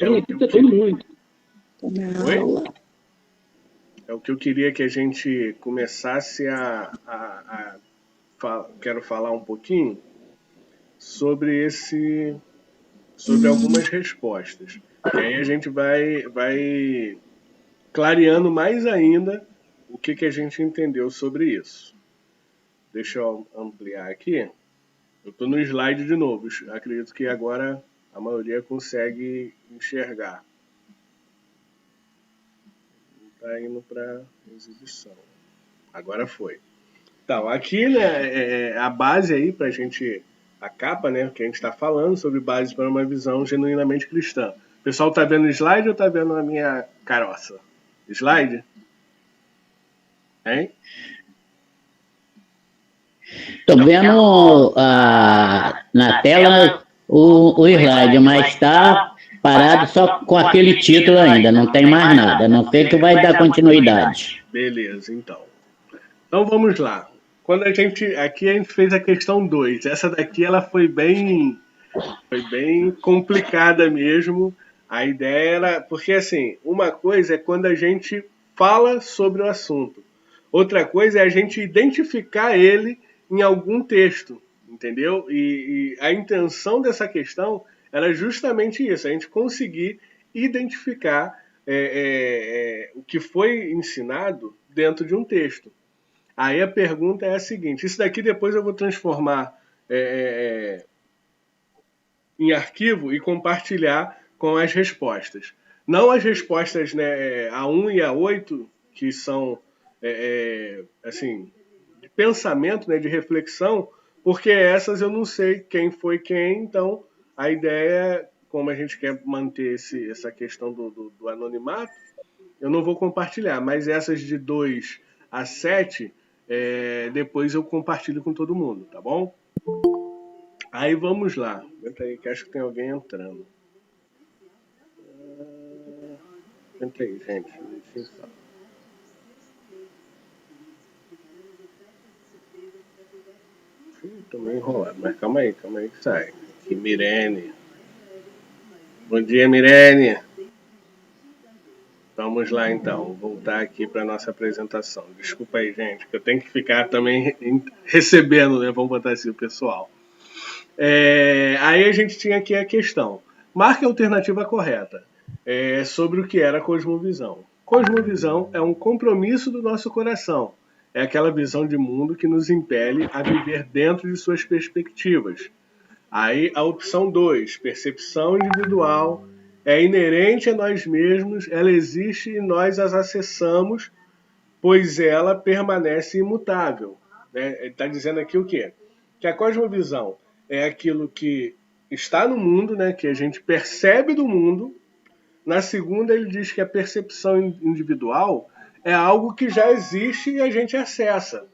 É o que eu queria. Oi? Aula. É o que eu queria que a gente começasse quero falar um pouquinho sobre sobre algumas respostas. Que aí a gente vai clareando mais ainda o que a gente entendeu sobre isso. Deixa eu ampliar aqui. Eu estou no slide de novo. Acredito que agora a maioria consegue enxergar. Está indo para exibição. Agora foi. Então, aqui, né, a base aí para a gente, a capa, né, que a gente está falando sobre base para uma visão genuinamente cristã. O pessoal está vendo o slide ou está vendo a minha caroça? Slide? Hein? Estou vendo na tela o slide, mas está parado só com aquele título ainda, não tem mais nada. Não sei que vai dar continuidade. Beleza, então. Então vamos lá. Quando aqui a gente fez a questão 2. Essa daqui ela foi bem complicada mesmo. A ideia era, porque assim, uma coisa é quando a gente fala sobre o assunto. Outra coisa é a gente identificar ele em algum texto, entendeu? E a intenção dessa questão era justamente isso, a gente conseguir identificar o que foi ensinado dentro de um texto. Aí a pergunta é a seguinte: isso daqui depois eu vou transformar em arquivo e compartilhar com as respostas. Não as respostas, né, a 1 e a 8, que são assim, de pensamento, né, de reflexão, porque essas eu não sei quem foi quem, então a ideia, como a gente quer manter essa questão do anonimato, eu não vou compartilhar, mas essas de 2 a 7, depois eu compartilho com todo mundo, tá bom? Aí vamos lá. Entra aí, que acho que tem alguém entrando. Entra aí, gente. Deixa eu falar. Tô meio enrolado, mas calma aí que sai. Aqui, Mirene. Bom dia, Mirene. Vamos lá então, voltar aqui para nossa apresentação. Desculpa aí, gente, que eu tenho que ficar também recebendo, né? Vamos botar assim o pessoal. Aí a gente tinha aqui a questão. Marque a alternativa correta sobre o que era a cosmovisão. Cosmovisão é um compromisso do nosso coração. É aquela visão de mundo que nos impele a viver dentro de suas perspectivas. Aí a opção 2, percepção individual, é inerente a nós mesmos, ela existe e nós as acessamos, pois ela permanece imutável. Né? Ele está dizendo aqui o quê? Que a cosmovisão é aquilo que está no mundo, né? Que a gente percebe do mundo. Na segunda, ele diz que a percepção individual é algo que já existe e a gente acessa.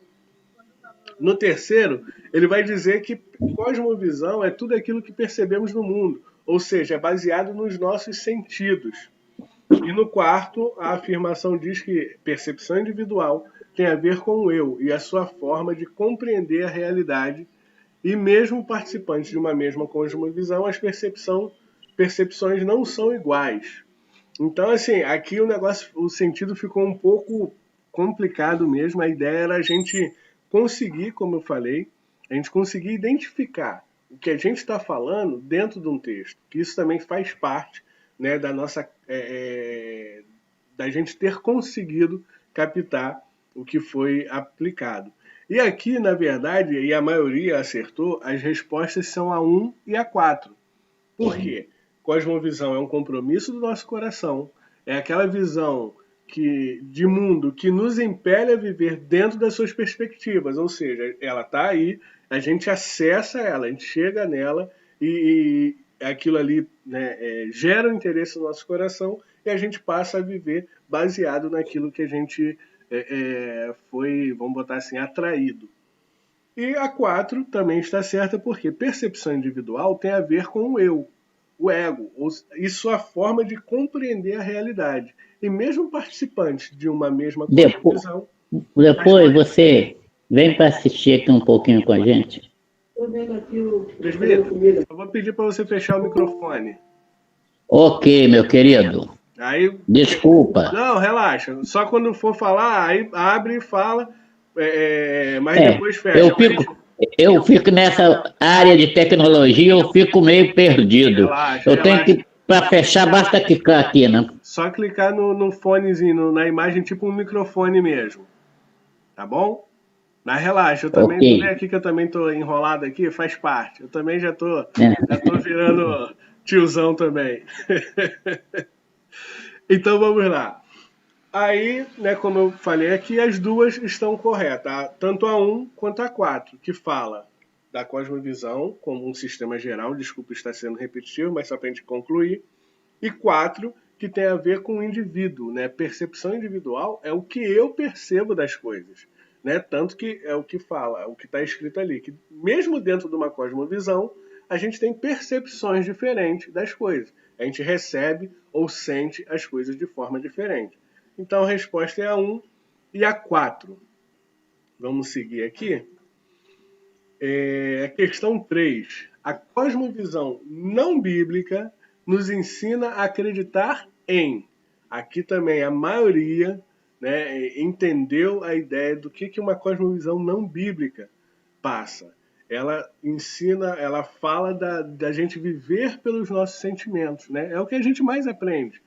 No terceiro, ele vai dizer que cosmovisão é tudo aquilo que percebemos no mundo, ou seja, é baseado nos nossos sentidos. E no quarto, a afirmação diz que percepção individual tem a ver com o eu e a sua forma de compreender a realidade. E mesmo participantes de uma mesma cosmovisão, as percepções não são iguais. Então, assim, aqui o sentido ficou um pouco complicado mesmo. A ideia era a gente conseguir, como eu falei, a gente conseguir identificar o que a gente está falando dentro de um texto. Que isso também faz parte, né, da nossa, da gente ter conseguido captar o que foi aplicado. E aqui, na verdade, e a maioria acertou, as respostas são a 1 e a 4. Por quê? Cosmovisão é um compromisso do nosso coração, é aquela visão de mundo que nos impele a viver dentro das suas perspectivas, ou seja, ela está aí, a gente acessa ela, a gente chega nela e aquilo ali, né, gera um interesse no nosso coração e a gente passa a viver baseado naquilo que a gente foi, vamos botar assim, atraído. E a 4 também está certa porque percepção individual tem a ver com o ego, e sua forma de compreender a realidade. E mesmo participantes de uma mesma cosmovisão. Depois você vem para assistir aqui um pouquinho com a gente. Presbítero, eu vou pedir para você fechar o microfone. Ok, meu querido. Aí, Desculpa. não, relaxa. Só quando for falar, aí abre e fala, mas É, depois fecha. eu fico, eu fico nessa área de tecnologia, eu fico meio perdido. Relaxa, Eu tenho relaxa. que, para fechar, basta clicar aqui, né? Só clicar no fonezinho, na imagem, tipo um microfone mesmo. Tá bom? Mas relaxa, eu Ok. também, tu vê aqui que eu também tô enrolado aqui, faz parte. Eu também já tô virando tiozão também. Então vamos lá. Aí, né, como eu falei aqui, as duas estão corretas, tá? Tanto a 1 quanto a 4, que fala da cosmovisão como um sistema geral, desculpa estar sendo repetitivo, mas só para a gente concluir, e 4, que tem a ver com o indivíduo, né? Percepção individual é o que eu percebo das coisas, né? Tanto que é o que fala, é o que está escrito ali, que mesmo dentro de uma cosmovisão, a gente tem percepções diferentes das coisas. A gente recebe ou sente as coisas de forma diferente. Então a resposta é a 1 e a 4. Vamos seguir aqui. Questão 3. A cosmovisão não bíblica nos ensina a acreditar em. Aqui também a maioria, né, entendeu a ideia do que uma cosmovisão não bíblica passa. Ela ensina, ela fala da gente viver pelos nossos sentimentos. Né? É o que a gente mais aprende.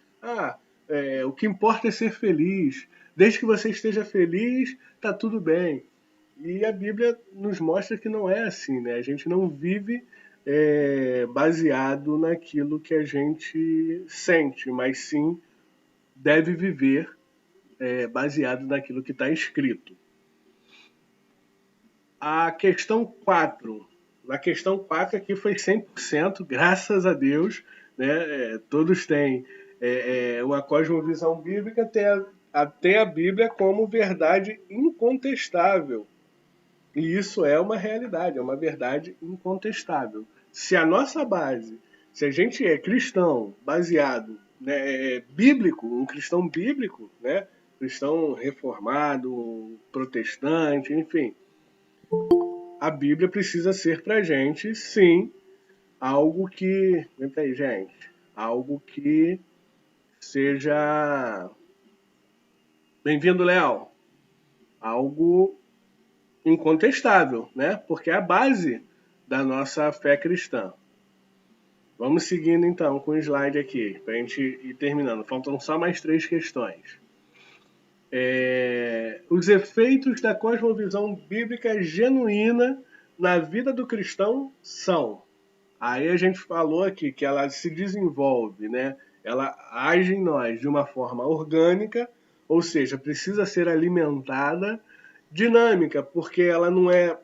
O que importa é ser feliz. Desde que você esteja feliz, tá tudo bem. E a Bíblia nos mostra que não é assim, né? A gente não vive baseado naquilo que a gente sente, mas sim deve viver baseado naquilo que está escrito. A questão 4. Na questão 4 aqui foi 100%, graças a Deus. Né? Todos têm uma cosmovisão bíblica, tem a Bíblia como verdade incontestável. E isso é uma realidade, é uma verdade incontestável. Se a nossa base, se a gente é cristão baseado, né, bíblico, um cristão bíblico, né, cristão reformado, protestante, enfim, a Bíblia precisa ser para a gente, sim, algo que, vem aí, gente, algo que seja, bem-vindo, Léo, algo incontestável, né? Porque é a base da nossa fé cristã. Vamos seguindo então com o slide aqui, para a gente ir terminando. Faltam só mais 3 questões. Os efeitos da cosmovisão bíblica genuína na vida do cristão são. Aí a gente falou aqui que ela se desenvolve, né? Ela age em nós de uma forma orgânica, ou seja, precisa ser alimentada, dinâmica, porque ela não é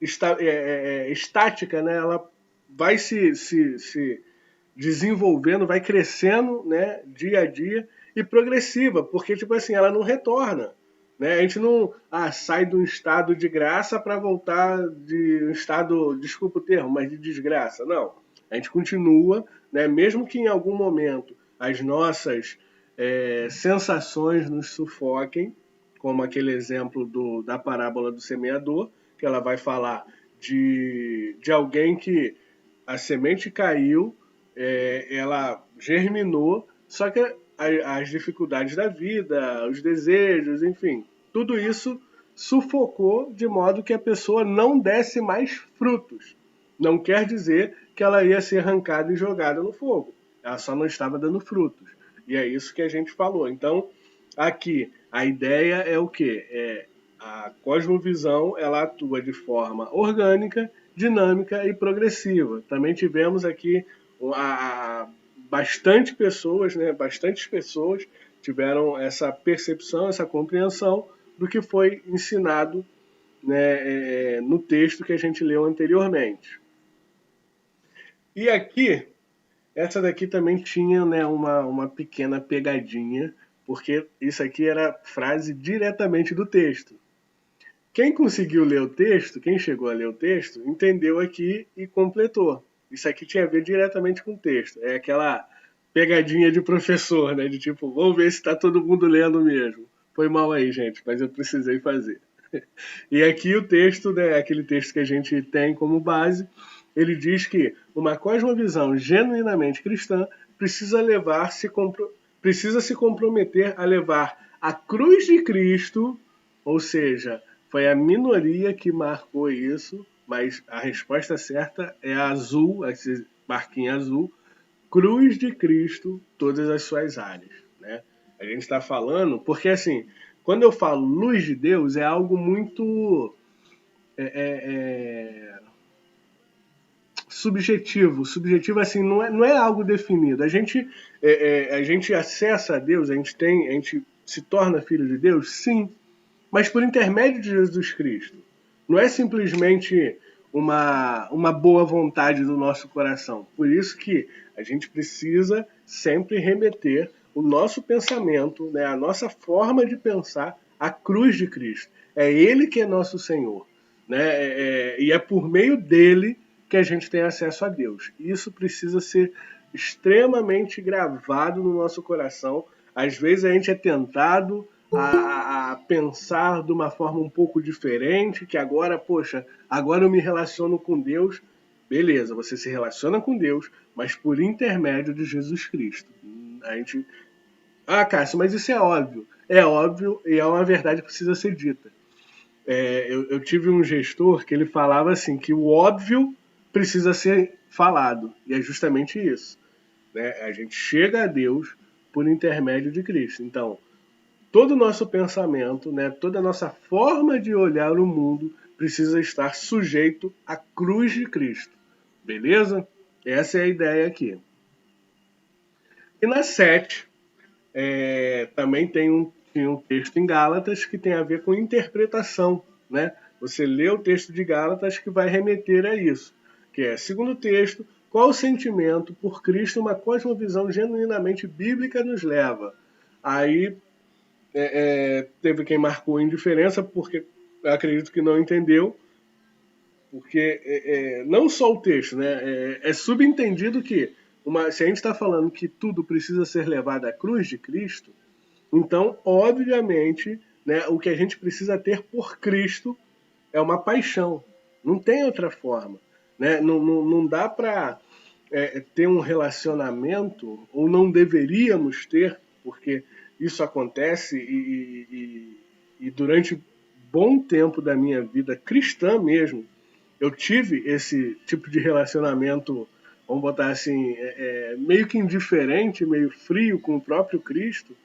estática, né? Ela vai se desenvolvendo, vai crescendo, né, dia a dia, e progressiva, porque tipo assim, ela não retorna. Né? A gente não sai de um estado de graça para voltar de um estado, desculpa o termo, mas de desgraça. Não. A gente continua, né, mesmo que em algum momento as nossas sensações nos sufoquem, como aquele exemplo da parábola do semeador, que ela vai falar de alguém que a semente caiu, ela germinou, só que as dificuldades da vida, os desejos, enfim, tudo isso sufocou de modo que a pessoa não desse mais frutos. Não quer dizer que ela ia ser arrancada e jogada no fogo. Ela só não estava dando frutos. E é isso que a gente falou. Então, aqui, a ideia é o quê? A cosmovisão, ela atua de forma orgânica, dinâmica e progressiva. Também tivemos aqui bastantes pessoas tiveram essa percepção, essa compreensão do que foi ensinado, né, no texto que a gente leu anteriormente. E aqui, essa daqui também tinha, né, uma pequena pegadinha, porque isso aqui era frase diretamente do texto. Quem conseguiu ler o texto, quem chegou a ler o texto, entendeu aqui e completou. Isso aqui tinha a ver diretamente com o texto. É aquela pegadinha de professor, né? De tipo, vamos ver se está todo mundo lendo mesmo. Foi mal aí, gente, mas eu precisei fazer. E aqui o texto, né? Aquele texto que a gente tem como base, ele diz que uma cosmovisão genuinamente cristã precisa se comprometer a levar a cruz de Cristo, ou seja, foi a minoria que marcou isso, mas a resposta certa é a azul, esse barquinho azul, cruz de Cristo, todas as suas áreas, né? A gente está falando, porque assim, quando eu falo luz de Deus, é algo muito subjetivo. Subjetivo assim, não é algo definido. A gente acessa a Deus, a gente se torna filho de Deus, sim, mas por intermédio de Jesus Cristo. Não é simplesmente uma boa vontade do nosso coração. Por isso que a gente precisa sempre remeter o nosso pensamento, né, a nossa forma de pensar à cruz de Cristo. É Ele que é nosso Senhor, né? E é por meio dele que a gente tem acesso a Deus. Isso precisa ser extremamente gravado no nosso coração. Às vezes a gente é tentado a pensar de uma forma um pouco diferente, que agora, poxa, agora eu me relaciono com Deus. Beleza, você se relaciona com Deus, mas por intermédio de Jesus Cristo. A gente... Ah, Cássio, mas isso é óbvio. É óbvio e é uma verdade que precisa ser dita. Eu tive um gestor que ele falava assim, que o óbvio precisa ser falado. E é justamente isso, né? A gente chega a Deus por intermédio de Cristo. Então, todo o nosso pensamento, né, toda a nossa forma de olhar o mundo precisa estar sujeito à cruz de Cristo. Beleza? Essa é a ideia aqui. E na 7, também tem um texto em Gálatas que tem a ver com interpretação, né? Você lê o texto de Gálatas que vai remeter a isso, que é, segundo o texto, qual o sentimento por Cristo uma cosmovisão genuinamente bíblica nos leva? Aí teve quem marcou indiferença porque eu acredito que não entendeu, porque não só o texto, né? É subentendido que se a gente está falando que tudo precisa ser levado à cruz de Cristo, então, obviamente, né, o que a gente precisa ter por Cristo é uma paixão. Não tem outra forma. Né? Não dá para ter um relacionamento, ou não deveríamos ter, porque isso acontece e durante bom tempo da minha vida cristã mesmo, eu tive esse tipo de relacionamento, vamos botar assim, meio que indiferente, meio frio com o próprio Cristo,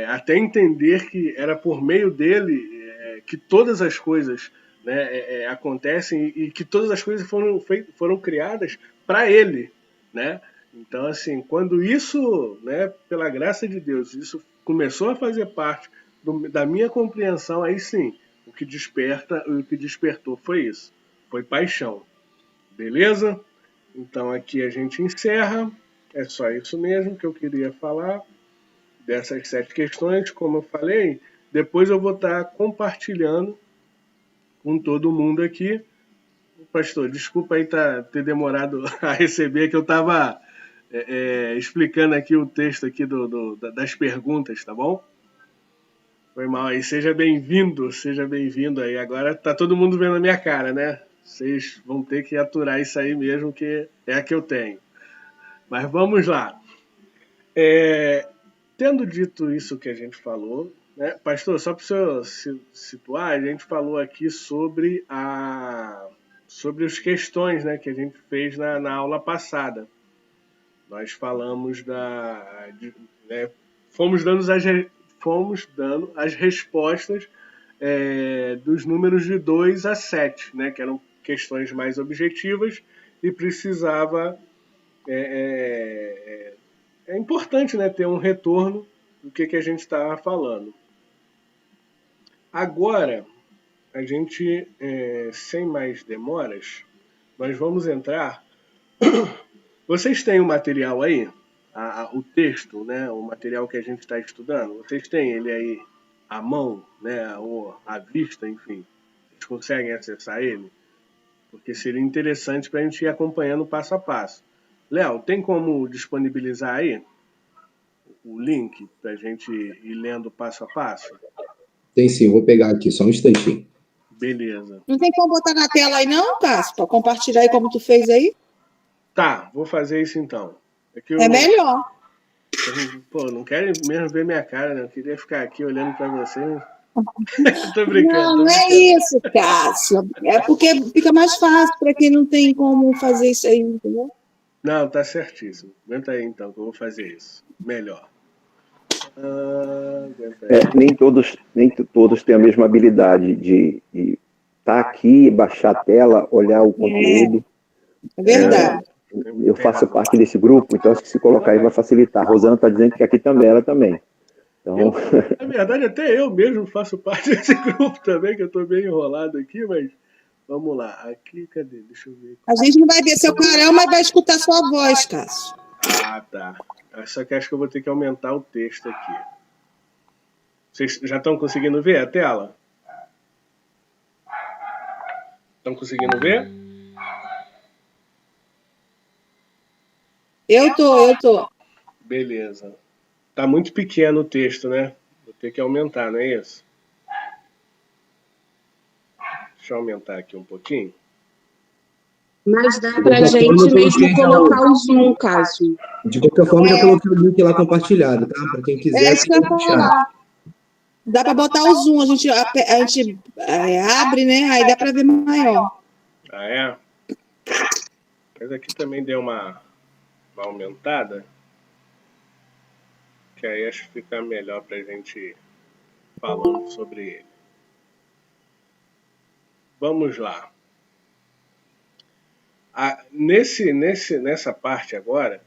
até entender que era por meio dele que todas as coisas, né, acontecem e que todas as coisas foram criadas para ele, né? Então, assim, quando isso, né, pela graça de Deus, isso começou a fazer parte da minha compreensão, aí sim, o que despertou foi isso, foi paixão. Beleza? Então aqui a gente encerra. É só isso mesmo que eu queria falar dessas 7 questões. Como eu falei, depois eu vou estar compartilhando com todo mundo aqui. Pastor, desculpa aí ter demorado a receber, que eu estava explicando aqui o texto aqui das perguntas, tá bom? Foi mal aí, seja bem-vindo aí. Agora tá todo mundo vendo a minha cara, né? Vocês vão ter que aturar isso aí mesmo, que é a que eu tenho. Mas vamos lá. Tendo dito isso que a gente falou, né? Pastor, só para o senhor se situar, a gente falou aqui sobre as questões, né, que a gente fez na aula passada. Nós falamos né, fomos dando as respostas dos números de 2 a 7, né, que eram questões mais objetivas e precisava... É importante, né, ter um retorno do que a gente estava falando. Agora, a gente, sem mais demoras, nós vamos entrar... Vocês têm o material aí? O texto, né, o material que a gente está estudando? Vocês têm ele aí à mão, né, ou à vista, enfim? Vocês conseguem acessar ele? Porque seria interessante para a gente ir acompanhando passo a passo. Léo, tem como disponibilizar aí o link para a gente ir lendo passo a passo? Tem sim, vou pegar aqui, só um instantinho. Beleza. Não tem como botar na tela aí não, Cássio? Para compartilhar aí como tu fez aí? Tá, vou fazer isso então. É melhor. Pô, não quero mesmo ver minha cara, né? Eu queria ficar aqui olhando para você. Tô brincando. Não é isso, Cássio. É porque fica mais fácil para quem não tem como fazer isso aí, entendeu? Não, tá certíssimo. Aguenta aí então, que eu vou fazer isso. Melhor. Nem todos têm a mesma habilidade de estar aqui, baixar a tela, olhar o conteúdo. É verdade. Eu faço parte desse grupo, então acho que se colocar aí vai facilitar. A Rosana está dizendo que aqui também, ela também. Então... Na verdade, até eu mesmo faço parte desse grupo também, que eu estou bem enrolado aqui, mas vamos lá. Aqui, cadê? Deixa eu ver. A gente não vai ver seu carão, mas vai escutar sua voz, Cássio. Ah, tá. Só que acho que eu vou ter que aumentar o texto aqui. Vocês já estão conseguindo ver a tela? Estão conseguindo ver? Eu tô. Beleza. Tá muito pequeno o texto, né? Vou ter que aumentar, não é isso? Deixa eu aumentar aqui um pouquinho. Mas dá pra gente mesmo colocar o Zoom, Cássio. De qualquer forma, já coloquei o link lá compartilhado, tá? Para quem quiser. É isso que eu ia falar. Dá para botar o zoom, a gente abre, né? Aí dá para ver maior. Ah, é? Mas aqui também deu uma aumentada. Que aí acho que fica melhor pra gente ir falando sobre ele. Vamos lá. Nessa parte agora,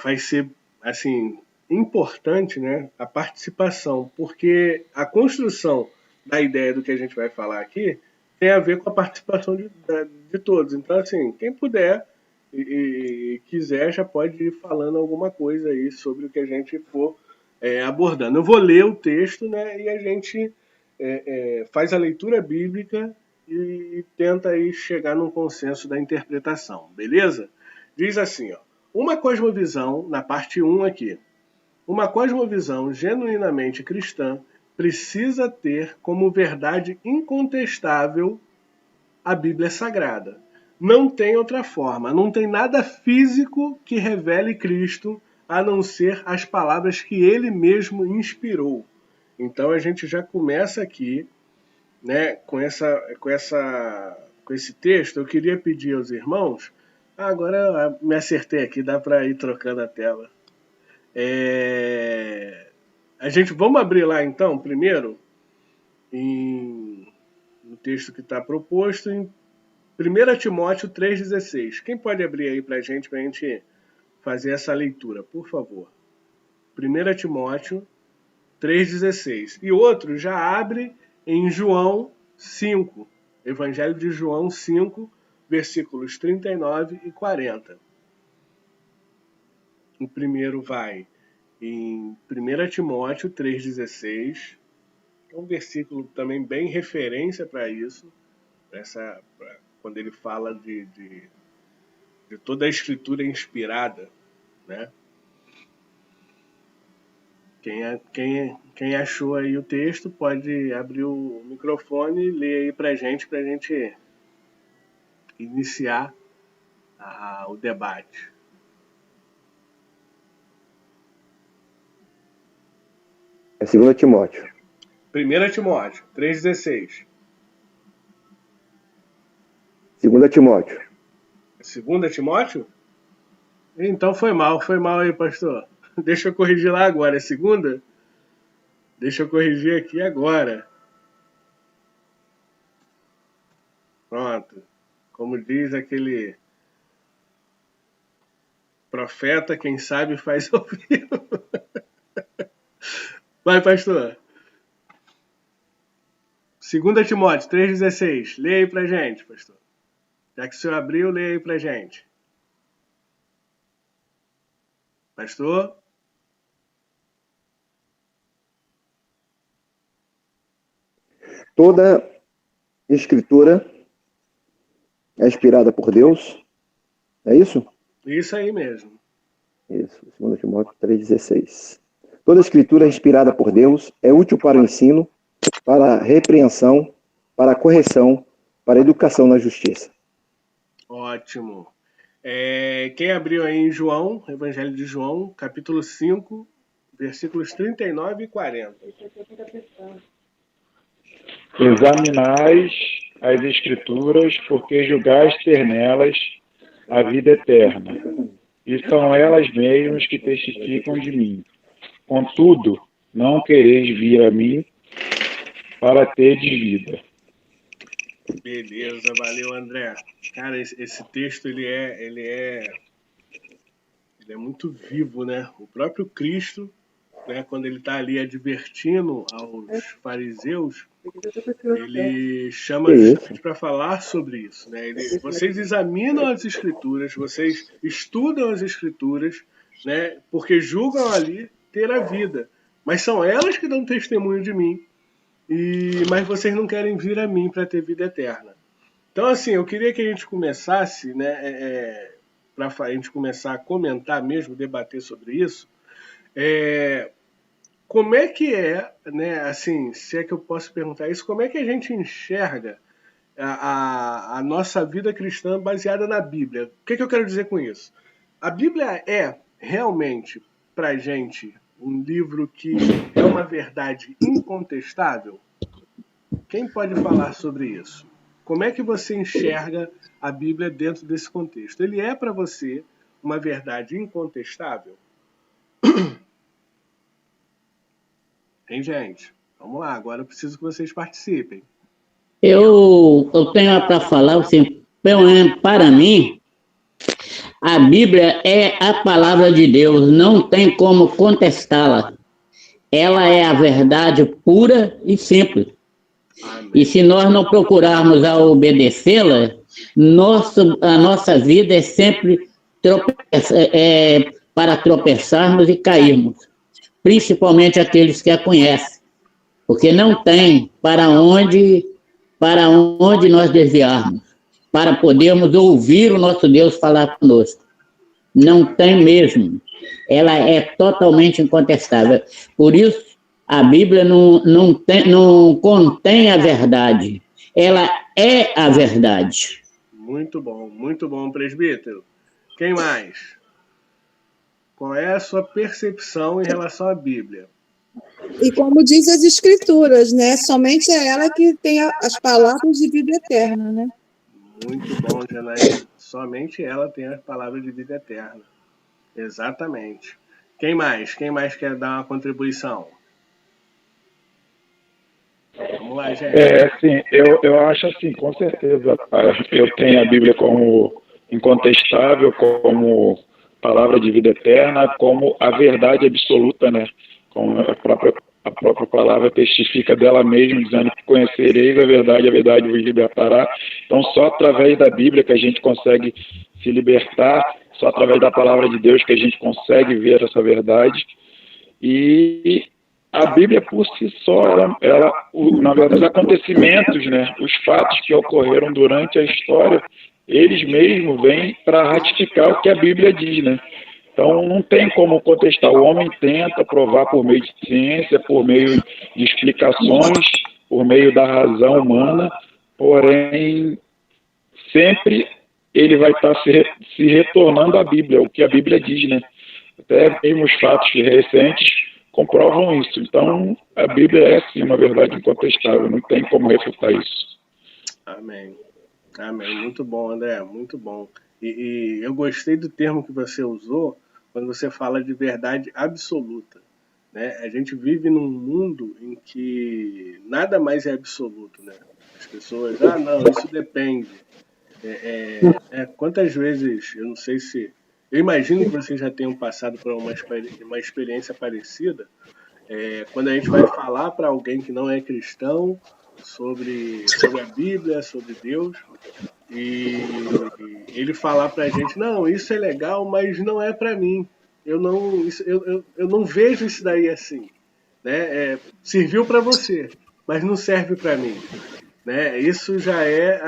vai ser, assim, importante, né, a participação, porque a construção da ideia do que a gente vai falar aqui tem a ver com a participação de todos. Então, assim, quem puder e quiser já pode ir falando alguma coisa aí sobre o que a gente for abordando. Eu vou ler o texto, né, e a gente faz a leitura bíblica e tenta aí chegar num consenso da interpretação, beleza? Diz assim, ó, uma cosmovisão, na parte 1 aqui, uma cosmovisão genuinamente cristã precisa ter como verdade incontestável a Bíblia Sagrada. Não tem outra forma, não tem nada físico que revele Cristo a não ser as palavras que ele mesmo inspirou. Então a gente já começa aqui, né, com esse texto. Eu queria pedir aos irmãos, agora eu me acertei aqui, dá para ir trocando a tela. Vamos abrir lá então, primeiro, no texto que está proposto, em 1 Timóteo 3,16. Quem pode abrir aí para a gente fazer essa leitura, por favor? 1 Timóteo 3,16. E outro já abre em João 5, Evangelho de João 5, versículos 39 e 40. O primeiro vai em 1 Timóteo 3,16. É um versículo também bem referência para isso, quando ele fala de toda a escritura inspirada, né? Quem achou aí o texto pode abrir o microfone e ler aí pra gente iniciar o debate. É 2 Timóteo. 1 Timóteo 3,16. 2 Timóteo. 2 Timóteo? Então foi mal aí, pastor. Deixa eu corrigir lá agora. É segunda? Deixa eu corrigir aqui agora. Pronto. Como diz aquele profeta, quem sabe faz ao vivo. Vai, pastor. 2 Timóteo 3,16. Leia aí pra gente, pastor. Já que o senhor abriu, leia aí pra gente. Pastor? Toda escritura é inspirada por Deus. É isso? Isso aí mesmo. Isso, 2 Timóteo 3,16. Toda escritura é inspirada por Deus, é útil para o ensino, para a repreensão, para a correção, para a educação na justiça. Ótimo. Quem abriu aí em João, Evangelho de João, capítulo 5, versículos 39 e 40. Examinais as Escrituras, porque julgais ter nelas a vida eterna, e são elas mesmas que testificam de mim. Contudo, não quereis vir a mim para terdes vida. Beleza, valeu, André. Cara, esse texto ele é muito vivo, né? O próprio Cristo, né, quando ele está ali advertindo aos fariseus, ele chama justamente para falar sobre isso, né? Vocês examinam as Escrituras, vocês estudam as Escrituras, né? Porque julgam ali ter a vida, mas são elas que dão testemunho de mim. Mas vocês não querem vir a mim para ter vida eterna. Então, assim, eu queria que a gente começasse, né, para a gente começar a comentar mesmo, debater sobre isso. Como é que né, assim, se é que eu posso perguntar isso, como é que a gente enxerga a nossa vida cristã baseada na Bíblia? O que eu quero dizer com isso? A Bíblia é realmente, para a gente, um livro que é uma verdade incontestável? Quem pode falar sobre isso? Como é que você enxerga a Bíblia dentro desse contexto? Ele é para você uma verdade incontestável? Hein, gente? Vamos lá, agora eu preciso que vocês participem. Eu tenho para falar, assim, pelo menos para mim, a Bíblia é a palavra de Deus, não tem como contestá-la. Ela é a verdade pura e simples. Amém. E se nós não procurarmos a obedecê-la, a nossa vida é sempre para tropeçarmos e cairmos, principalmente aqueles que a conhecem, porque não tem para onde nós desviarmos, para podermos ouvir o nosso Deus falar conosco. Não tem mesmo. Ela é totalmente incontestável. Por isso, a Bíblia não contém a verdade. Ela é a verdade. Muito bom, presbítero. Quem mais? Qual é a sua percepção em relação à Bíblia? E como diz as Escrituras, né? Somente é ela que tem as palavras de vida eterna, né? Muito bom, Janaína. Somente ela tem as palavras de vida eterna. Exatamente. Quem mais? Quem mais quer dar uma contribuição? Vamos lá, gente. Assim, eu acho assim, com certeza, eu tenho a Bíblia como incontestável, como palavra de vida eterna, como a verdade absoluta, né? Como a própria palavra testifica dela mesma, dizendo que conhecereis a verdade vos libertará. Então, só através da Bíblia que a gente consegue se libertar, só através da palavra de Deus que a gente consegue ver essa verdade. E a Bíblia por si só, na verdade, os acontecimentos, né, os fatos que ocorreram durante a história, eles mesmos vêm para ratificar o que a Bíblia diz, né? Então não tem como contestar. O homem tenta provar por meio de ciência, por meio de explicações, por meio da razão humana, porém sempre ele vai estar se retornando à Bíblia, o que a Bíblia diz, né? Até mesmo os fatos recentes comprovam isso. Então, a Bíblia é, sim, uma verdade incontestável. Não tem como refutar isso. Amém. Amém. Muito bom, André. Muito bom. E eu gostei do termo que você usou quando você fala de verdade absoluta, né? A gente vive num mundo em que nada mais é absoluto, né? As pessoas, não, isso depende. Quantas vezes, eu não sei se... Eu imagino que vocês já tenham passado por uma experiência parecida, quando a gente vai falar para alguém que não é cristão sobre a Bíblia, sobre Deus, e ele falar para a gente, não, isso é legal, mas não é para mim. Eu não vejo isso daí assim. Né? Serviu para você, mas não serve para mim. Né? Isso já é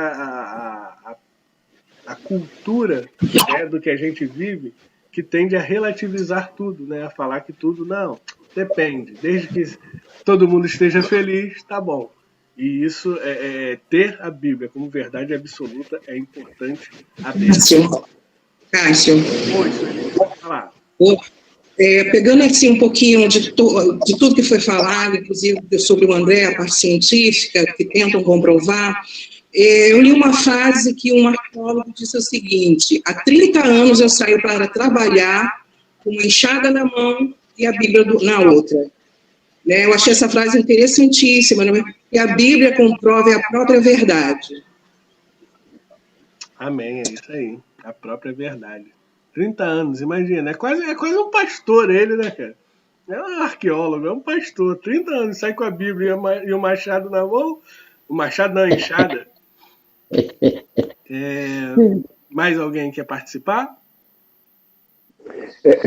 a cultura, né, do que a gente vive, que tende a relativizar tudo, né? A falar que tudo, não, depende. Desde que todo mundo esteja feliz, tá bom. E isso, ter a Bíblia como verdade absoluta é importante a Bíblia. Cássio, Oi, Sueli, pode falar. pegando assim um pouquinho de tudo que foi falado, inclusive sobre o André, a parte científica, que tentam comprovar, eu li uma frase que um arqueólogo disse o seguinte: há 30 anos eu saio para trabalhar com uma enxada na mão e a Bíblia na outra. Né? Eu achei essa frase interessantíssima, né? Que a Bíblia comprove a própria verdade. Amém, é isso aí, a própria verdade. 30 anos, imagina, é quase um pastor ele, né, cara? É um arqueólogo, é um pastor, 30 anos, sai com a Bíblia e o machado na mão, o machado na enxada. Mais alguém quer participar?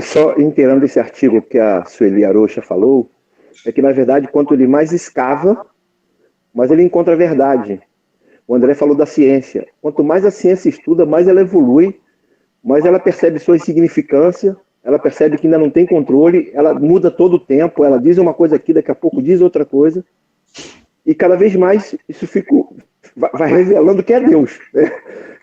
Só inteirando esse artigo que a Sueli Arocha falou, é que, na verdade, quanto ele mais escava, mais ele encontra a verdade. O André falou da ciência. Quanto mais a ciência estuda, mais ela evolui, mais ela percebe sua insignificância, ela percebe que ainda não tem controle, ela muda todo o tempo, ela diz uma coisa aqui, daqui a pouco diz outra coisa, e cada vez mais isso vai revelando que é Deus, né?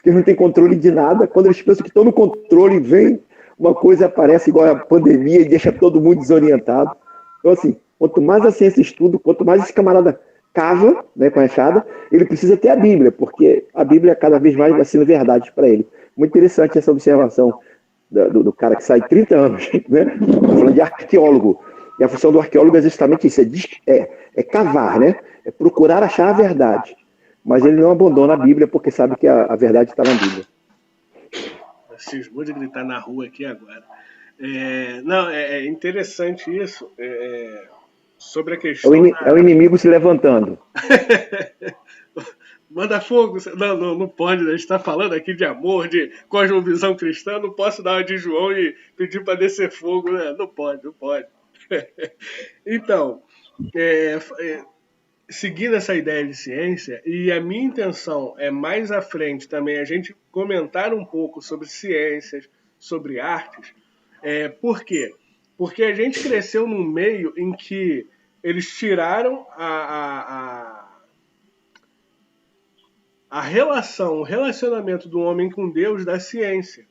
Que não tem controle de nada. Quando eles pensam que estão no controle, vem uma coisa, aparece igual a pandemia e deixa todo mundo desorientado. Então, assim, quanto mais a ciência estuda, quanto mais esse camarada cava, né, com a enxada, ele precisa ter a Bíblia, porque a Bíblia cada vez mais vai sendo verdade para ele. Muito interessante essa observação do cara que sai 30 anos, né? Falando de arqueólogo. E a função do arqueólogo é justamente isso, é cavar, né? É procurar achar a verdade. Mas ele não abandona a Bíblia porque sabe que a verdade está na Bíblia. Cismou de gritar na rua aqui agora. É interessante isso. Sobre a questão... É o inimigo se levantando. Manda fogo. Não pode, né? A gente está falando aqui de amor, de cosmovisão cristã. Não posso dar uma de João e pedir para descer fogo, né? Não pode. Então, seguindo essa ideia de ciência, e a minha intenção é mais à frente também a gente comentar um pouco sobre ciências, sobre artes. Por quê? Porque a gente cresceu num meio em que eles tiraram a relação, o relacionamento do homem com Deus da ciência.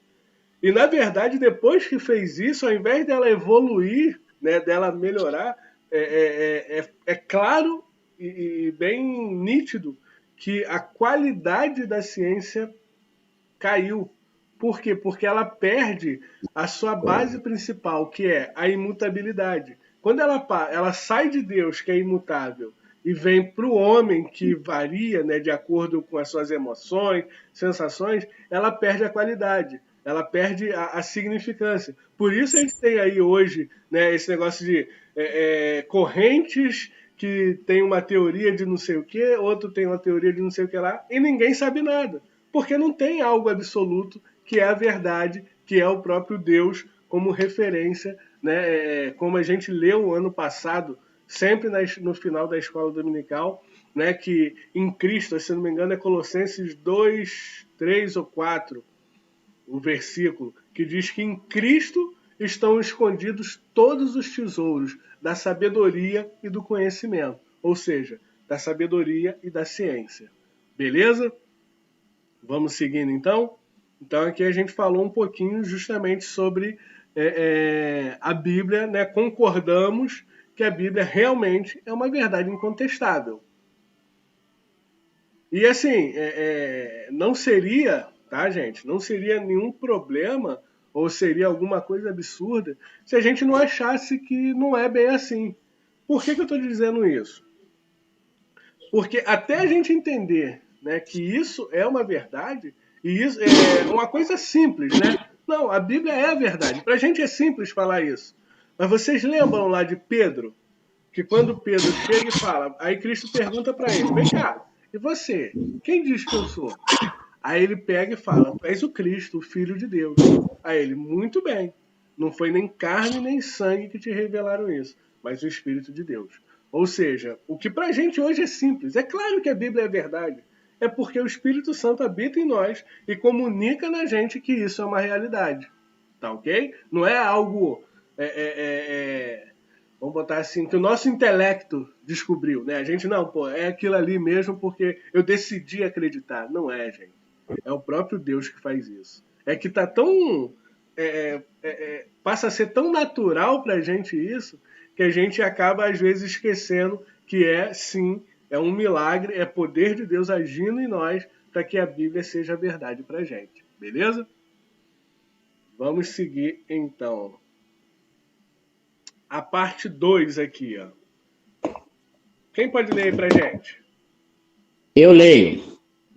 E, na verdade, depois que fez isso, ao invés dela evoluir, né, dela melhorar, é claro e bem nítido que a qualidade da ciência caiu. Por quê? Porque ela perde a sua base principal, que é a imutabilidade. Quando ela sai de Deus, que é imutável, e vem para o homem, que varia, né, de acordo com as suas emoções, sensações, ela perde a qualidade, ela perde a significância. Por isso a gente tem aí hoje, né, esse negócio de correntes que tem uma teoria de não sei o que, outro tem uma teoria de não sei o que lá, e ninguém sabe nada. Porque não tem algo absoluto que é a verdade, que é o próprio Deus como referência, né? Como a gente leu ano passado, sempre no final da escola dominical, né? Que em Cristo, se não me engano, é Colossenses 2, 3 ou 4, o versículo, que diz que em Cristo estão escondidos todos os tesouros da sabedoria e do conhecimento, ou seja, da sabedoria e da ciência. Beleza? Vamos seguindo então? Então aqui a gente falou um pouquinho justamente sobre a Bíblia, né? Concordamos que a Bíblia realmente é uma verdade incontestável. E assim, não seria, tá, gente? Não seria nenhum problema ou seria alguma coisa absurda se a gente não achasse que não é bem assim. Por que eu estou dizendo isso? Porque até a gente entender, né, que isso é uma verdade, e isso é uma coisa simples, né? Não, a Bíblia é a verdade. Para a gente é simples falar isso. Mas vocês lembram lá de Pedro? Que quando Pedro chega e fala, aí Cristo pergunta para ele, vem cá, e você? Quem diz que eu sou? Aí ele pega e fala, tu és o Cristo, o Filho de Deus. Aí ele, muito bem, não foi nem carne nem sangue que te revelaram isso, mas o Espírito de Deus. Ou seja, o que pra gente hoje é simples. É claro que a Bíblia é verdade. É porque o Espírito Santo habita em nós e comunica na gente que isso é uma realidade. tá ok? Não é algo, vamos botar assim, que o nosso intelecto descobriu, né? A gente não, pô, é aquilo ali mesmo porque eu decidi acreditar. Não é, gente. É o próprio Deus que faz isso. É que tá tão... passa a ser tão natural pra gente isso, que a gente acaba, às vezes, esquecendo que sim, é um milagre, é poder de Deus agindo em nós para que a Bíblia seja verdade pra gente. Beleza? Vamos seguir, então. A parte 2 aqui, ó. Quem pode ler aí pra gente? Eu leio.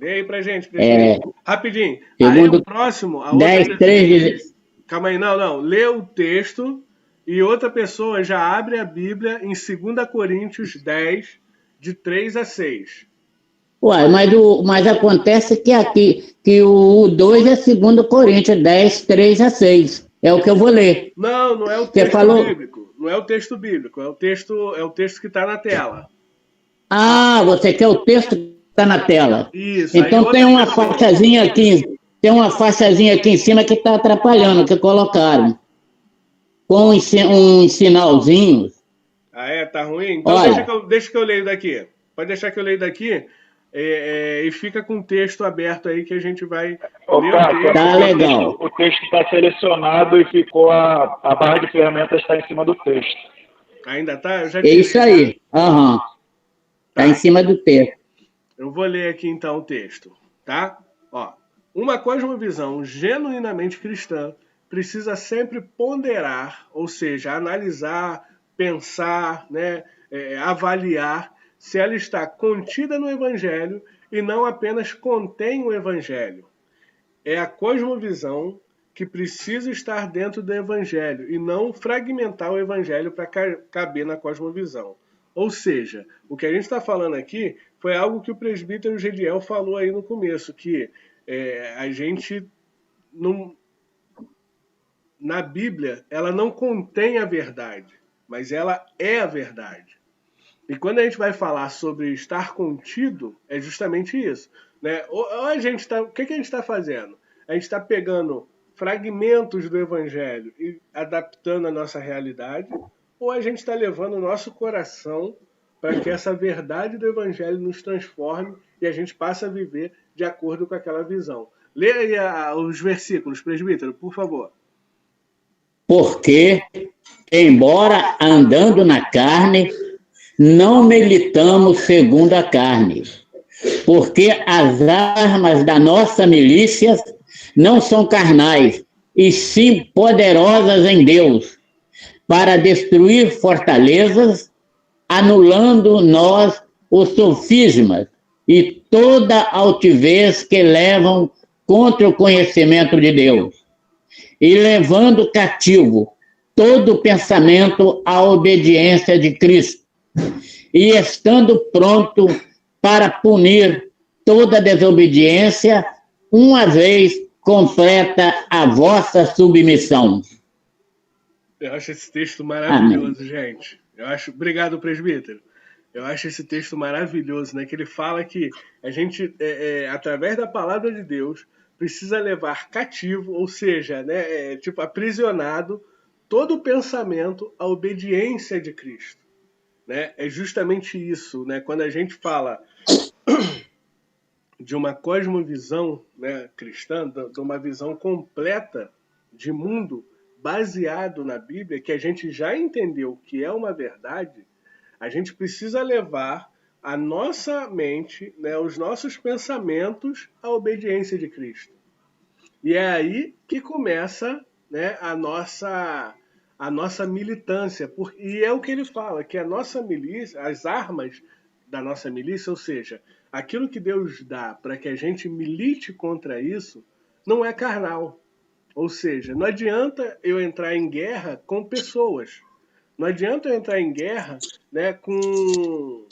Lê aí pra gente, presbítero. Rapidinho. Segundo Aí o próximo... A outra 10, pessoa... 3... Calma aí, não. Lê o texto e outra pessoa já abre a Bíblia em 2 Coríntios 10, de 3 a 6. Uai, mas acontece que aqui, que o 2 é 2 Coríntios 10, 3 a 6. É o que eu vou ler. Não é o Você texto falou... bíblico. Não é o texto bíblico, é o texto que está na tela. Ah, você quer o texto que está na tela. Isso. Então tem uma faixazinha aqui, em cima que está atrapalhando, que colocaram. Com um sinalzinho. Ah, tá ruim? Então deixa que eu leio daqui. Pode deixar que eu leio daqui. E fica com o texto aberto aí que a gente vai ler o texto. Tá legal. O texto está selecionado e ficou a barra de ferramentas está em cima do texto. Ainda tá? Eu já É isso aí. Aham. Tá em cima do texto. Eu vou ler aqui então o texto, tá? Ó, uma cosmovisão genuinamente cristã precisa sempre ponderar, ou seja, analisar, pensar, né, avaliar se ela está contida no Evangelho e não apenas contém o Evangelho. É a cosmovisão que precisa estar dentro do Evangelho e não fragmentar o Evangelho para caber na cosmovisão. Ou seja, o que a gente está falando aqui foi algo que o presbítero Gediel falou aí no começo, que a gente não... Na Bíblia, ela não contém a verdade, mas ela é a verdade. E quando a gente vai falar sobre estar contido, é justamente isso. Né? O que a gente está fazendo? A gente está pegando fragmentos do Evangelho e adaptando a nossa realidade, ou a gente está levando o nosso coração para que essa verdade do Evangelho nos transforme e a gente passe a viver de acordo com aquela visão. Lê aí os versículos, presbítero, por favor. Porque, embora andando na carne, não militamos segundo a carne, porque as armas da nossa milícia não são carnais, e sim poderosas em Deus, para destruir fortalezas, anulando nós os sofismas e toda altivez que levam contra o conhecimento de Deus, e levando cativo todo pensamento à obediência de Cristo, e estando pronto para punir toda desobediência, uma vez completa a vossa submissão. Eu acho esse texto maravilhoso, gente. Obrigado, presbítero. Eu acho esse texto maravilhoso, né? Que ele fala que a gente, através da palavra de Deus, precisa levar cativo, ou seja, né, aprisionado, todo o pensamento à obediência de Cristo. Né? É justamente isso, né? Quando a gente fala de uma cosmovisão, né, cristã, de uma visão completa de mundo baseado na Bíblia, que a gente já entendeu que é uma verdade, a gente precisa levar a nossa mente, né, os nossos pensamentos à obediência de Cristo. E é aí que começa, né, a nossa militância. E é o que ele fala, que a nossa milícia, as armas da nossa milícia, ou seja, aquilo que Deus dá para que a gente milite contra isso, não é carnal. Ou seja, não adianta eu entrar em guerra com pessoas. Não adianta eu entrar em guerra, né, com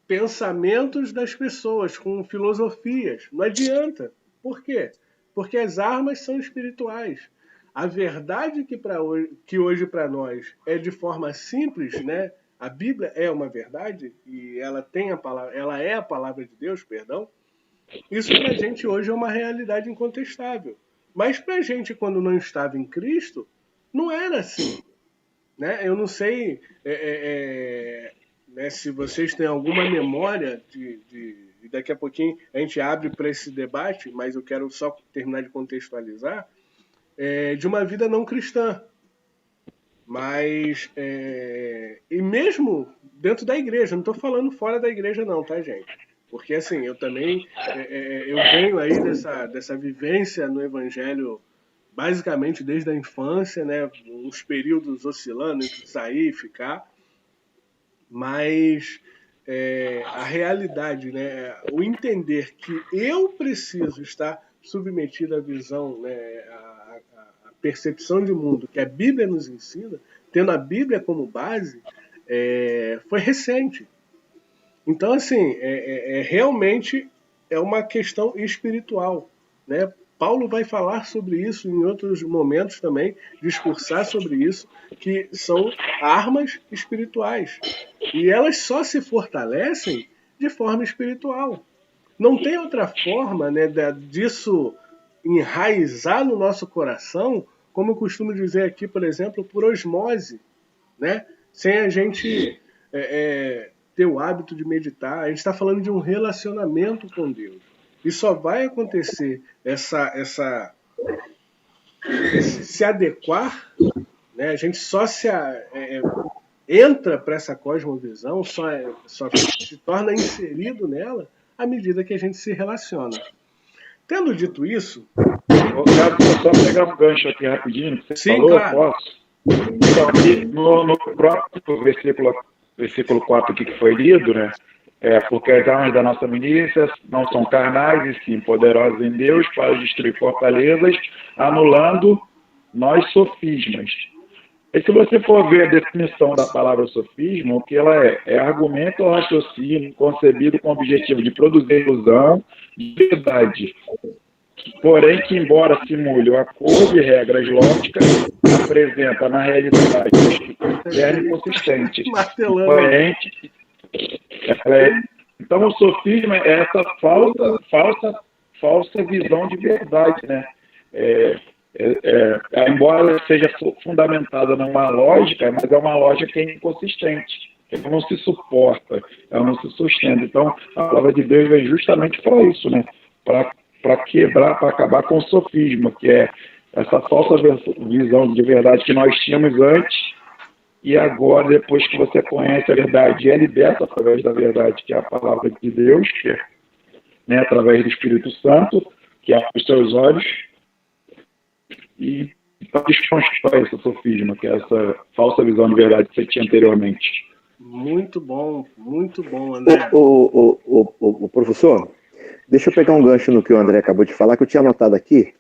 pensamentos das pessoas, com filosofias. Não adianta. Por quê? Porque as armas são espirituais. A verdade que hoje para nós é de forma simples, né? A Bíblia é uma verdade e ela é a palavra de Deus, perdão. Isso para a gente hoje é uma realidade incontestável. Mas para a gente, quando não estava em Cristo, não era assim. Né? Eu não sei né, se vocês têm alguma memória e daqui a pouquinho a gente abre para esse debate, mas eu quero só terminar de contextualizar, de uma vida não cristã. Mas, e mesmo dentro da igreja, não estou falando fora da igreja não, tá, gente? Porque, assim, eu também, eu venho aí dessa vivência no Evangelho, basicamente desde a infância, né? Uns períodos oscilando entre sair e ficar, mas a realidade, né? O entender que eu preciso estar submetido à visão, né? A percepção de mundo que a Bíblia nos ensina, tendo a Bíblia como base, foi recente. Então, assim, realmente é uma questão espiritual, né? Paulo vai falar sobre isso em outros momentos também, discursar sobre isso, que são armas espirituais. E elas só se fortalecem de forma espiritual. Não tem outra forma, né, disso enraizar no nosso coração, como eu costumo dizer aqui, por exemplo, por osmose, né? Sem a gente ter o hábito de meditar. A gente está falando de um relacionamento com Deus. E só vai acontecer se adequar, né? A gente só entra para essa cosmovisão, só se torna inserido nela à medida que a gente se relaciona. Tendo dito isso... Só pegar um gancho aqui rapidinho. Você Sim, falou, claro. eu posso? Então, aqui, no próprio versículo 4 aqui que foi lido, né? Porque as armas da nossa milícia não são carnais, e sim poderosas em Deus para destruir fortalezas, anulando nós sofismas. E se você for ver a definição da palavra sofisma, o que ela é argumento ou raciocínio concebido com o objetivo de produzir ilusão de verdade, porém que, embora simule o acordo de regras lógicas, apresenta na realidade externo inconsistente. Coerente. Então, o sofisma é essa falsa visão de verdade, né? Embora ela seja fundamentada numa lógica, mas é uma lógica que é inconsistente. Ela não se suporta, ela não se sustenta. Então, a palavra de Deus vem justamente para isso, né? Para quebrar, para acabar com o sofisma, que é essa falsa visão de verdade que nós tínhamos antes, e agora, depois que você conhece a verdade e é liberto através da verdade, que é a palavra de Deus, que é, né, através do Espírito Santo, que abre os seus olhos, e desconstrói esse sofisma, que é essa falsa visão de verdade que você tinha anteriormente. Muito bom, André. O professor, deixa eu pegar um gancho no que o André acabou de falar, que eu tinha anotado aqui,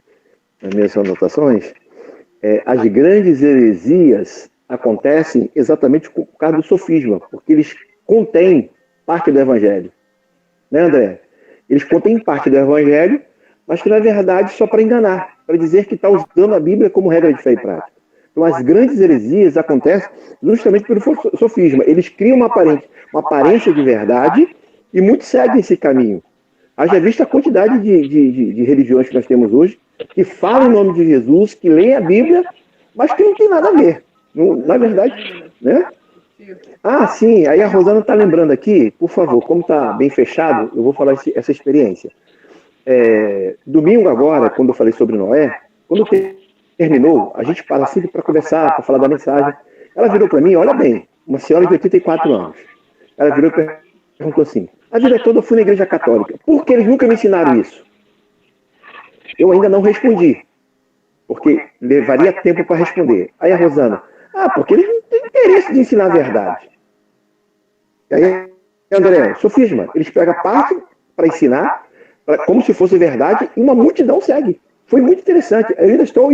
nas minhas anotações. As grandes heresias acontecem exatamente por causa do sofisma, porque eles contêm parte do Evangelho. Né, André? Eles contêm parte do Evangelho, mas que, na verdade, só para enganar, para dizer que está usando a Bíblia como regra de fé e prática. Então, as grandes heresias acontecem justamente pelo sofisma. Eles criam uma aparência de verdade e muitos seguem esse caminho. Haja vista a quantidade de religiões que nós temos hoje, que falam em nome de Jesus, que leem a Bíblia, mas que não tem nada a ver. Na verdade, né? Ah, sim, aí a Rosana está lembrando aqui, por favor, como está bem fechado, eu vou falar essa experiência. Domingo agora, quando eu falei sobre Noé, quando terminou, a gente para sempre para conversar, para falar da mensagem. Ela virou para mim, olha bem, uma senhora de 84 anos. Ela virou e perguntou assim, a vida toda eu fui na igreja católica, por que eles nunca me ensinaram isso? Eu ainda não respondi, porque levaria tempo para responder. Aí a Rosana, porque eles não têm interesse de ensinar a verdade. E aí, André, sofisma, eles pegam parte para ensinar, como se fosse verdade, e uma multidão segue. Foi muito interessante. Eu ainda estou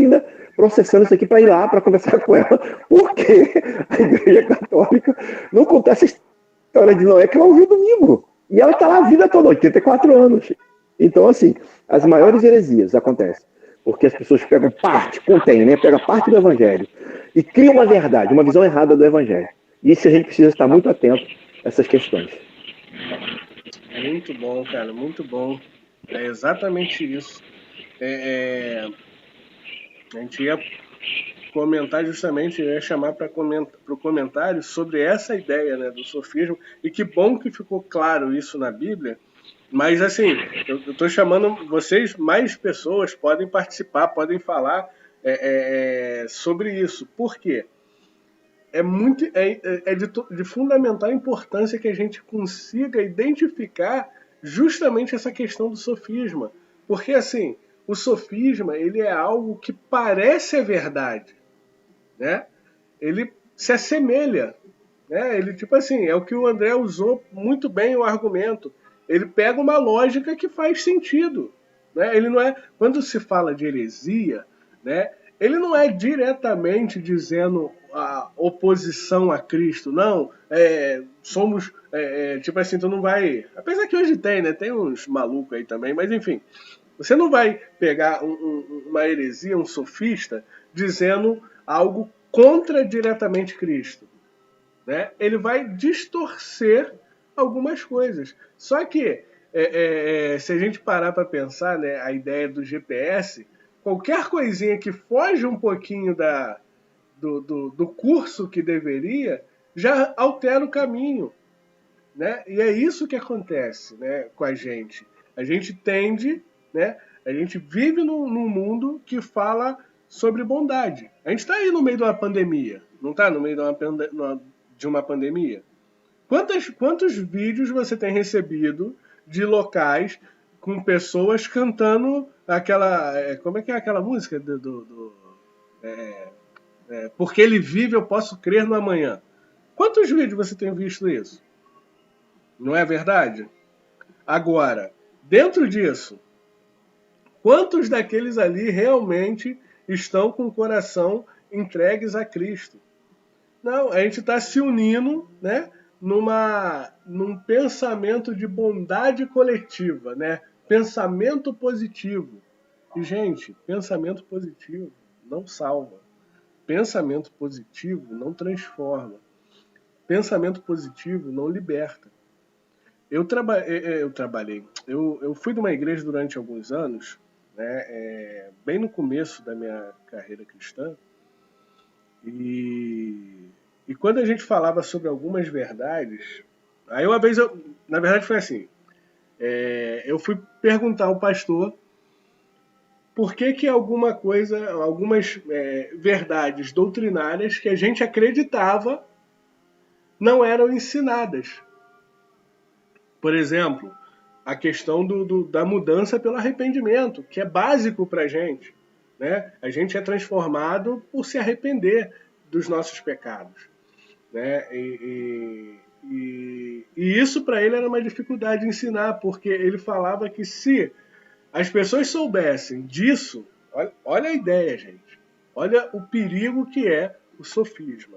processando isso aqui para ir lá, para conversar com ela, porque a igreja católica não conta essa história de Noé que ela ouviu domingo. E ela está lá a vida toda, 84 anos. Então, assim, as maiores heresias acontecem porque as pessoas pegam parte, né? Pegam parte do Evangelho e criam uma verdade, uma visão errada do Evangelho. E isso a gente precisa estar muito atento a essas questões. Muito bom, cara, muito bom. É exatamente isso. A gente ia comentar justamente, ia chamar para o comentário sobre essa ideia, né, do sofismo, e que bom que ficou claro isso na Bíblia. Mas, assim, eu estou chamando vocês, mais pessoas podem participar, podem falar sobre isso. Por quê? É de fundamental importância que a gente consiga identificar justamente essa questão do sofisma. Porque, assim, o sofisma, ele é algo que parece a verdade, né? Ele se assemelha, né? Ele, tipo assim, é o que o André usou muito bem o argumento. Ele pega uma lógica que faz sentido, né? Ele não é, quando se fala de heresia, né? Ele não é diretamente dizendo a oposição a Cristo, não. Somos, tipo assim, tu não vai. Apesar que hoje tem, né? Tem uns malucos aí também, mas enfim. Você não vai pegar uma heresia, um sofista, dizendo algo contra diretamente Cristo, né? Ele vai distorcer algumas coisas. Só que, se a gente parar para pensar, né, a ideia do GPS, qualquer coisinha que foge um pouquinho do curso que deveria, já altera o caminho, né? E é isso que acontece, né, com a gente. A gente tende, né, a gente vive num mundo que fala sobre bondade. A gente está aí no meio de uma pandemia, não está no meio de uma pandemia? Quantos vídeos você tem recebido de locais com pessoas cantando aquela... Como é que é aquela música? Porque ele vive, eu posso crer no amanhã. Quantos vídeos você tem visto isso? Não é verdade? Agora, dentro disso, quantos daqueles ali realmente estão com o coração entregues a Cristo? Não, a gente está se unindo, né, num pensamento de bondade coletiva, né? Pensamento positivo. E, gente, pensamento positivo não salva. Pensamento positivo não transforma. Pensamento positivo não liberta. Eu fui de uma igreja durante alguns anos, né, bem no começo da minha carreira cristã, e quando a gente falava sobre algumas verdades, aí uma vez na verdade foi assim, eu fui perguntar ao pastor por que algumas verdades doutrinárias que a gente acreditava não eram ensinadas. Por exemplo, a questão da mudança pelo arrependimento, que é básico para a gente, né? A gente é transformado por se arrepender dos nossos pecados, né? E isso para ele era uma dificuldade de ensinar, porque ele falava que se as pessoas soubessem disso, olha a ideia, gente, olha o perigo que é o sofisma.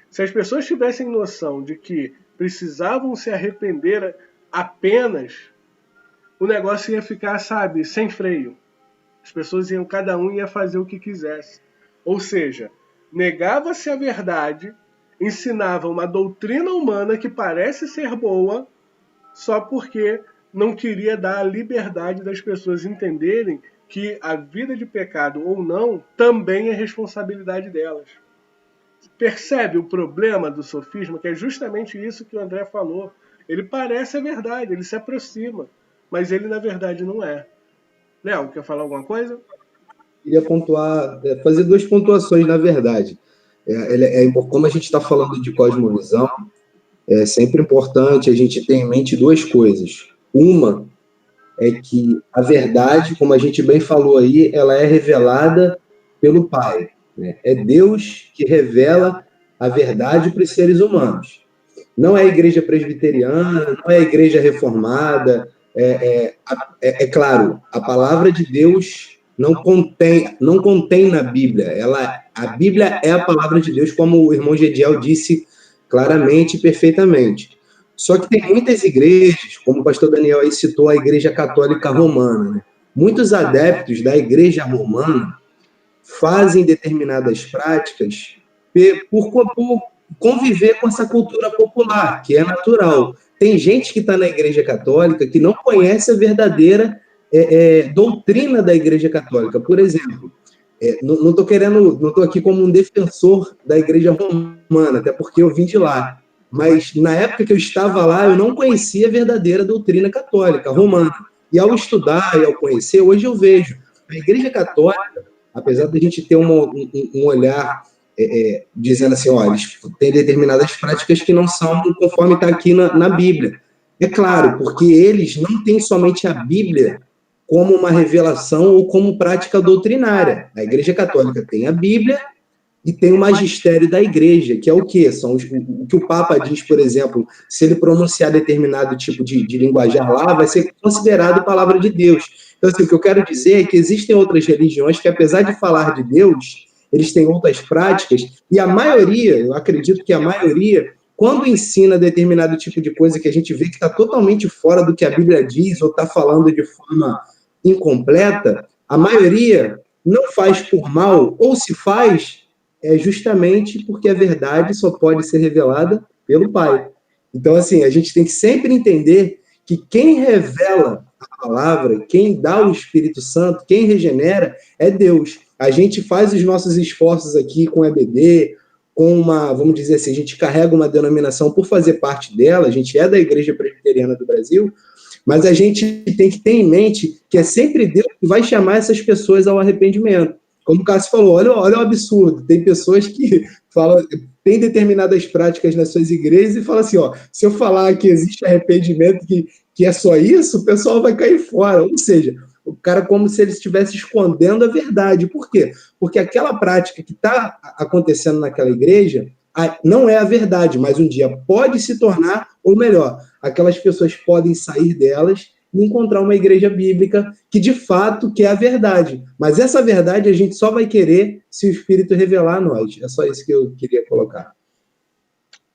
Se as pessoas tivessem noção de que precisavam se arrepender apenas, o negócio ia ficar, sabe, sem freio. As pessoas cada um ia fazer o que quisesse. Ou seja, negava-se a verdade, ensinava uma doutrina humana que parece ser boa, só porque não queria dar a liberdade das pessoas entenderem que a vida de pecado ou não também é responsabilidade delas. Percebe o problema do sofisma, que é justamente isso que o André falou. Ele parece a verdade, ele se aproxima, mas ele na verdade não é. Léo, quer falar alguma coisa? Queria pontuar, fazer duas pontuações, na verdade. Como a gente está falando de cosmovisão, é sempre importante a gente ter em mente duas coisas. Uma é que a verdade, como a gente bem falou aí, ela é revelada pelo Pai, né? É Deus que revela a verdade para os seres humanos. Não é a igreja presbiteriana, não é a igreja reformada. É claro, a palavra de Deus não contém na Bíblia. A Bíblia é a palavra de Deus, como o irmão Gediel disse claramente e perfeitamente. Só que tem muitas igrejas, como o pastor Daniel aí citou, a Igreja Católica Romana, né? Muitos adeptos da Igreja Romana fazem determinadas práticas por conviver com essa cultura popular, que é natural. Tem gente que está na Igreja Católica que não conhece a verdadeira doutrina da Igreja Católica. Por exemplo, Não estou querendo, não estou aqui como um defensor da igreja romana, até porque eu vim de lá. Mas na época que eu estava lá, eu não conhecia a verdadeira doutrina católica romana. E ao estudar e ao conhecer, hoje eu vejo a igreja católica, apesar de a gente ter um olhar dizendo assim, olha, eles têm determinadas práticas que não são conforme está aqui na Bíblia. É claro, porque eles não têm somente a Bíblia como uma revelação ou como prática doutrinária. A Igreja Católica tem a Bíblia e tem o magistério da Igreja, que é o quê? São o que o Papa diz, por exemplo, se ele pronunciar determinado tipo de linguajar lá, vai ser considerado palavra de Deus. Então, assim, o que eu quero dizer é que existem outras religiões que, apesar de falar de Deus, eles têm outras práticas, e a maioria, eu acredito que a maioria, quando ensina determinado tipo de coisa que a gente vê que está totalmente fora do que a Bíblia diz, ou está falando de forma incompleta, a maioria não faz por mal, ou se faz, é justamente porque a verdade só pode ser revelada pelo Pai. Então, assim, a gente tem que sempre entender que quem revela a palavra, quem dá o Espírito Santo, quem regenera, é Deus. A gente faz os nossos esforços aqui com EBD, com uma, vamos dizer assim, a gente carrega uma denominação por fazer parte dela, a gente é da Igreja Presbiteriana do Brasil, mas a gente tem que ter em mente que é sempre Deus que vai chamar essas pessoas ao arrependimento. Como o Cássio falou, olha o absurdo. Tem pessoas que falam, tem determinadas práticas nas suas igrejas e falam assim, ó, se eu falar que existe arrependimento, que é só isso, o pessoal vai cair fora. Ou seja, o cara como se ele estivesse escondendo a verdade. Por quê? Porque aquela prática que está acontecendo naquela igreja não é a verdade, mas um dia pode se tornar, ou melhor, aquelas pessoas podem sair delas e encontrar uma igreja bíblica que de fato quer a verdade. Mas essa verdade a gente só vai querer se o Espírito revelar a nós. É só isso que eu queria colocar.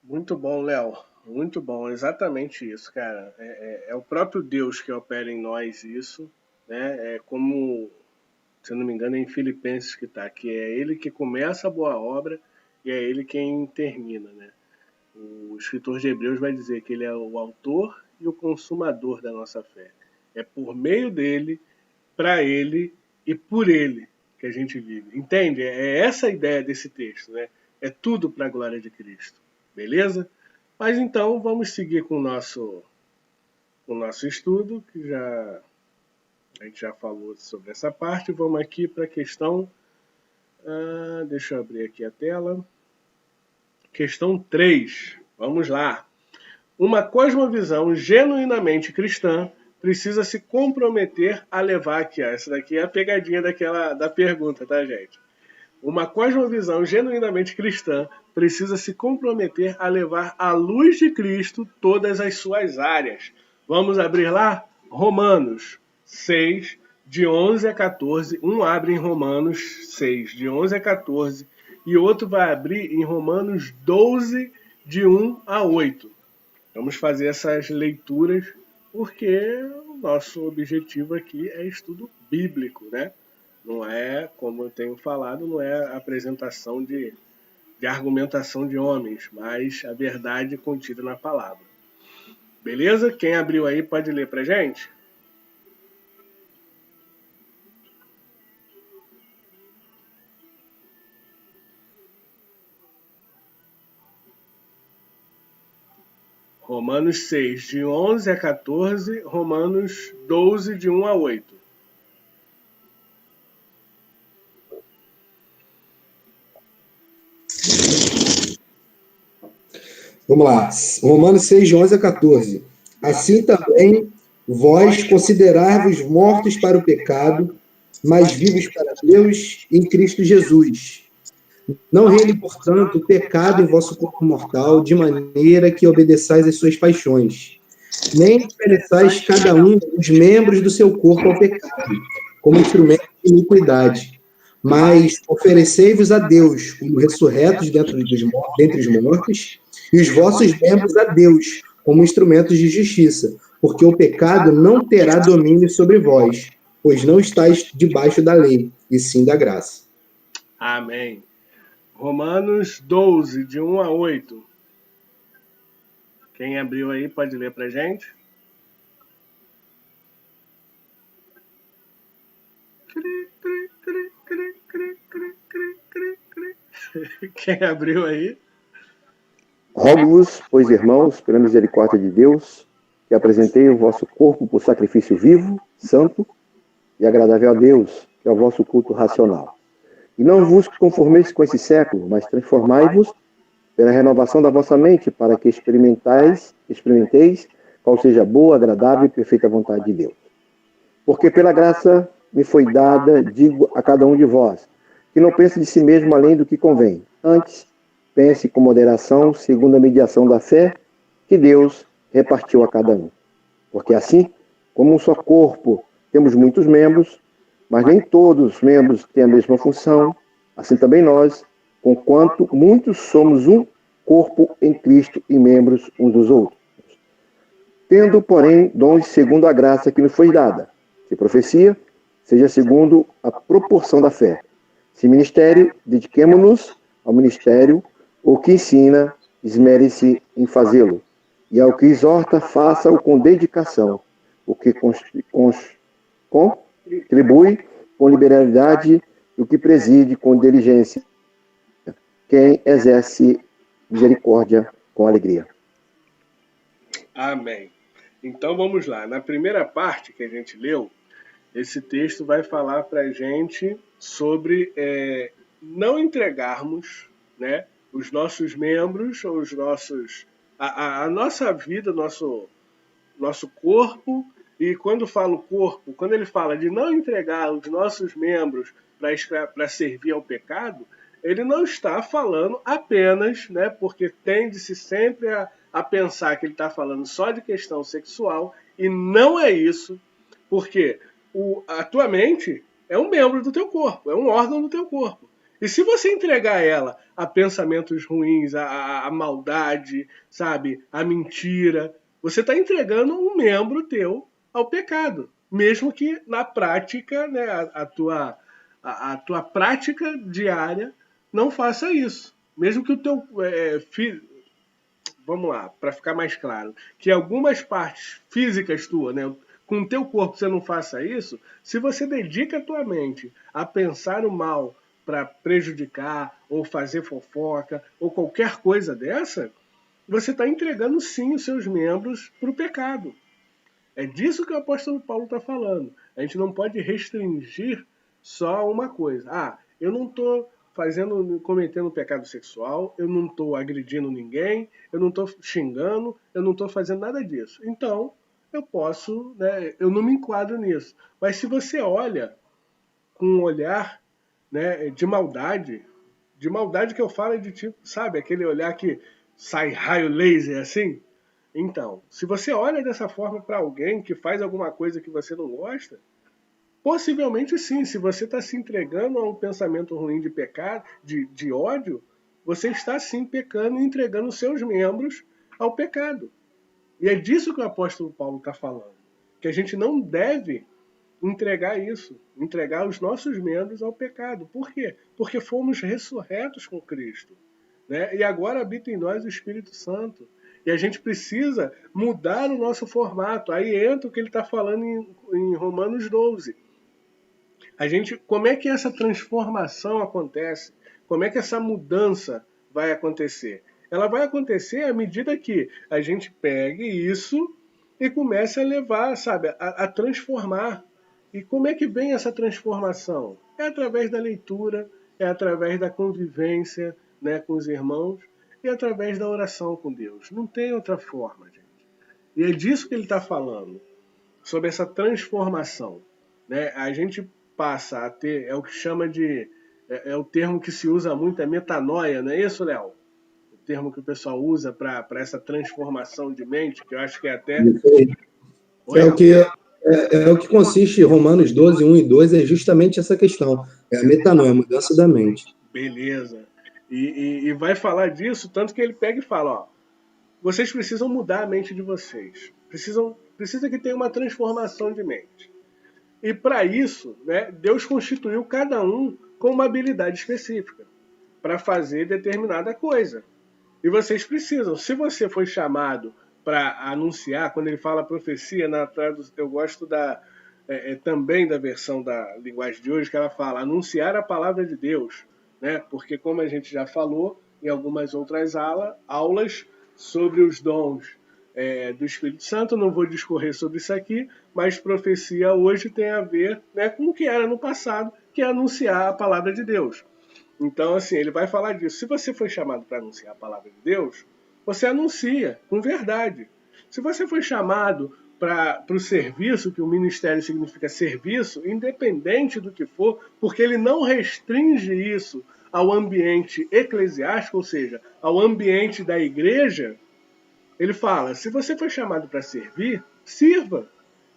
Muito bom, Léo. Muito bom, exatamente isso, cara. É o próprio Deus que opera em nós isso, né? É como, se eu não me engano, é em Filipenses que está, que é Ele que começa a boa obra e é Ele quem termina, né? O escritor de Hebreus vai dizer que Ele é o autor e o consumador da nossa fé. É por meio dele, para ele e por ele que a gente vive. Entende? É essa a ideia desse texto, né? É tudo para a glória de Cristo. Beleza? Mas então vamos seguir com o nosso estudo, que a gente já falou sobre essa parte. Vamos aqui para a questão. Deixa eu abrir aqui a tela. Questão 3. Vamos lá. Uma cosmovisão genuinamente cristã precisa se comprometer a levar aqui. Essa daqui é a pegadinha da pergunta, tá, gente? Uma cosmovisão genuinamente cristã precisa se comprometer a levar à luz de Cristo todas as suas áreas. Vamos abrir lá? Romanos 6, de 11 a 14. Um abre em Romanos 6, de 11 a 14. E outro vai abrir em Romanos 12, de 1 a 8. Vamos fazer essas leituras porque o nosso objetivo aqui é estudo bíblico, né? Não é, como eu tenho falado, não é apresentação de argumentação de homens, mas a verdade contida na palavra. Beleza? Quem abriu aí pode ler pra gente? Romanos 6, de 11 a 14, Romanos 12, de 1 a 8. Vamos lá. Romanos 6, de 11 a 14. Assim também, vós considerai-vos mortos para o pecado, mas vivos para Deus em Cristo Jesus. Não reine, portanto, o pecado em vosso corpo mortal, de maneira que obedeçais às suas paixões. Nem pereçais cada um os membros do seu corpo ao pecado, como instrumento de iniquidade. Mas oferecei-vos a Deus como ressurretos dentre os mortos, e os vossos membros a Deus como instrumentos de justiça, porque o pecado não terá domínio sobre vós, pois não estáis debaixo da lei, e sim da graça. Amém. Romanos 12, de 1 a 8. Quem abriu aí pode ler pra gente? Quem abriu aí? Rogo-vos, pois, irmãos, pela misericórdia de Deus, que apresentei o vosso corpo por sacrifício vivo, santo e agradável a Deus, que é o vosso culto racional. E não vos conformeis com esse século, mas transformai-vos pela renovação da vossa mente, para que experimenteis qual seja a boa, agradável e perfeita vontade de Deus. Porque pela graça me foi dada, digo a cada um de vós, que não pense de si mesmo além do que convém. Antes, pense com moderação, segundo a mediação da fé que Deus repartiu a cada um. Porque assim, como um só corpo, temos muitos membros, mas nem todos os membros têm a mesma função, assim também nós, conquanto muitos somos um corpo em Cristo e membros uns dos outros. Tendo, porém, dons segundo a graça que nos foi dada. Se profecia, seja segundo a proporção da fé. Se ministério, dediquemo-nos ao ministério. O que ensina, esmere-se em fazê-lo. E ao que exorta, faça-o com dedicação. O que contribui com liberalidade, e o que preside com diligência. Quem exerce misericórdia com alegria. Amém. Então vamos lá. Na primeira parte que a gente leu, esse texto vai falar para a gente sobre não entregarmos, né, os nossos membros, a nossa vida, nosso corpo. E quando falo corpo, quando ele fala de não entregar os nossos membros para servir ao pecado, ele não está falando apenas, né, porque tende-se sempre a pensar que ele está falando só de questão sexual, e não é isso, porque a tua mente é um membro do teu corpo, é um órgão do teu corpo. E se você entregar ela a pensamentos ruins, a maldade, sabe, a mentira, você está entregando um membro teu ao pecado, mesmo que na prática, né, a tua prática diária não faça isso. Mesmo que o teu filho, vamos lá, para ficar mais claro, que algumas partes físicas tuas, né, com o teu corpo você não faça isso, se você dedica a tua mente a pensar o mal para prejudicar, ou fazer fofoca, ou qualquer coisa dessa, você está entregando sim os seus membros para o pecado. É disso que o apóstolo Paulo está falando. A gente não pode restringir só uma coisa. Eu não estou cometendo pecado sexual, eu não estou agredindo ninguém, eu não estou xingando, eu não estou fazendo nada disso. Então, eu posso, né, eu não me enquadro nisso. Mas se você olha com um olhar, né, de maldade que eu falo é de tipo, sabe, aquele olhar que sai raio laser assim? Então, se você olha dessa forma para alguém que faz alguma coisa que você não gosta, possivelmente sim, se você está se entregando a um pensamento ruim de pecado, de ódio, você está sim pecando e entregando os seus membros ao pecado. E é disso que o apóstolo Paulo está falando. Que a gente não deve entregar isso, entregar os nossos membros ao pecado. Por quê? Porque fomos ressurretos com Cristo, né? E agora habita em nós o Espírito Santo. E a gente precisa mudar o nosso formato. Aí entra o que ele está falando em Romanos 12. Como é que essa transformação acontece? Como é que essa mudança vai acontecer? Ela vai acontecer à medida que a gente pegue isso e comece a levar, sabe, a transformar. E como é que vem essa transformação? É através da leitura, é através da convivência, né, com os irmãos, e através da oração com Deus. Não tem outra forma, gente. E é disso que ele está falando, sobre essa transformação, né? A gente passa a ter, é o que chama de, é o termo que se usa muito, é metanoia, não é isso, Léo? O termo que o pessoal usa para essa transformação de mente, que eu acho que é até... É o que consiste Romanos 12, 1 e 2, é justamente essa questão, é a metanoia, a mudança da mente. Beleza. E vai falar disso, tanto que ele pega e fala, vocês precisam mudar a mente de vocês. Precisa que tenha uma transformação de mente. E para isso, né, Deus constituiu cada um com uma habilidade específica para fazer determinada coisa. E vocês precisam. Se você foi chamado para anunciar, quando ele fala profecia, eu gosto também da versão da linguagem de hoje, que ela fala anunciar a palavra de Deus. né? Porque, como a gente já falou em algumas outras aulas sobre os dons do Espírito Santo, não vou discorrer sobre isso aqui, mas profecia hoje tem a ver, né, com o que era no passado, que é anunciar a palavra de Deus. Então, assim, ele vai falar disso. Se você foi chamado para anunciar a palavra de Deus, você anuncia com verdade. Se você foi chamado para o serviço, que o ministério significa serviço, independente do que for, porque ele não restringe isso ao ambiente eclesiástico, ou seja, ao ambiente da igreja, ele fala, se você foi chamado para servir, sirva.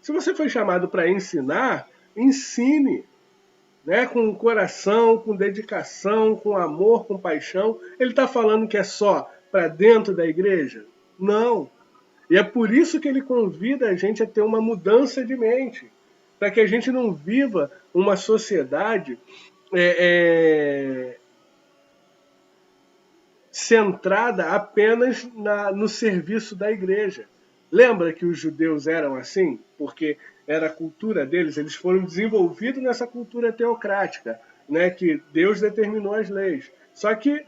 Se você foi chamado para ensinar, ensine. Né? Com coração, com dedicação, com amor, com paixão. Ele está falando que é só para dentro da igreja? Não. E é por isso que ele convida a gente a ter uma mudança de mente, para que a gente não viva uma sociedade centrada apenas no serviço da igreja. Lembra que os judeus eram assim? Porque era a cultura deles, eles foram desenvolvidos nessa cultura teocrática, né, que Deus determinou as leis. Só que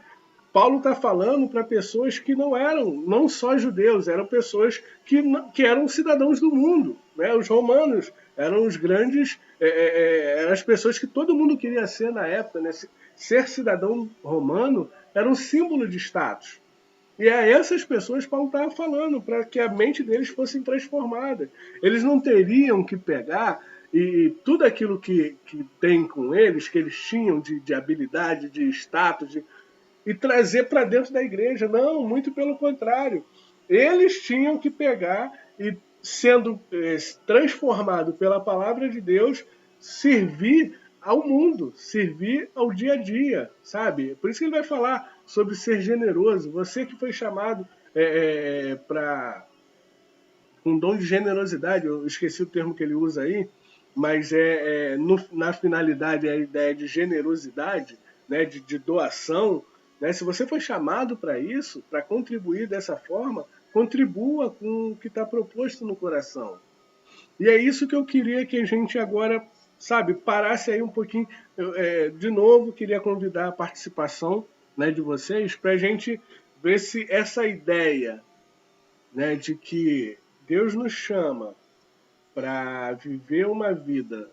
Paulo está falando para pessoas que não só judeus, eram pessoas que eram cidadãos do mundo. Né? Os romanos eram os grandes, eram as pessoas que todo mundo queria ser na época. Né? Ser cidadão romano era um símbolo de status. E é essas pessoas que Paulo estava falando, para que a mente deles fosse transformada. Eles não teriam que pegar e tudo aquilo que tem com eles, que eles tinham de habilidade, de status, e trazer para dentro da igreja. Não, muito pelo contrário. Eles tinham que pegar e, sendo transformado pela palavra de Deus, servir ao mundo, servir ao dia a dia, sabe? Por isso que ele vai falar sobre ser generoso. Você que foi chamado para um dom de generosidade, eu esqueci o termo que ele usa aí, mas na finalidade é a ideia de generosidade, né, de doação. Né? Se você foi chamado para isso, para contribuir dessa forma, contribua com o que está proposto no coração. E é isso que eu queria que a gente agora, sabe, parasse aí um pouquinho. De novo, queria convidar a participação, né, de vocês, para a gente ver se essa ideia, né, de que Deus nos chama para viver uma vida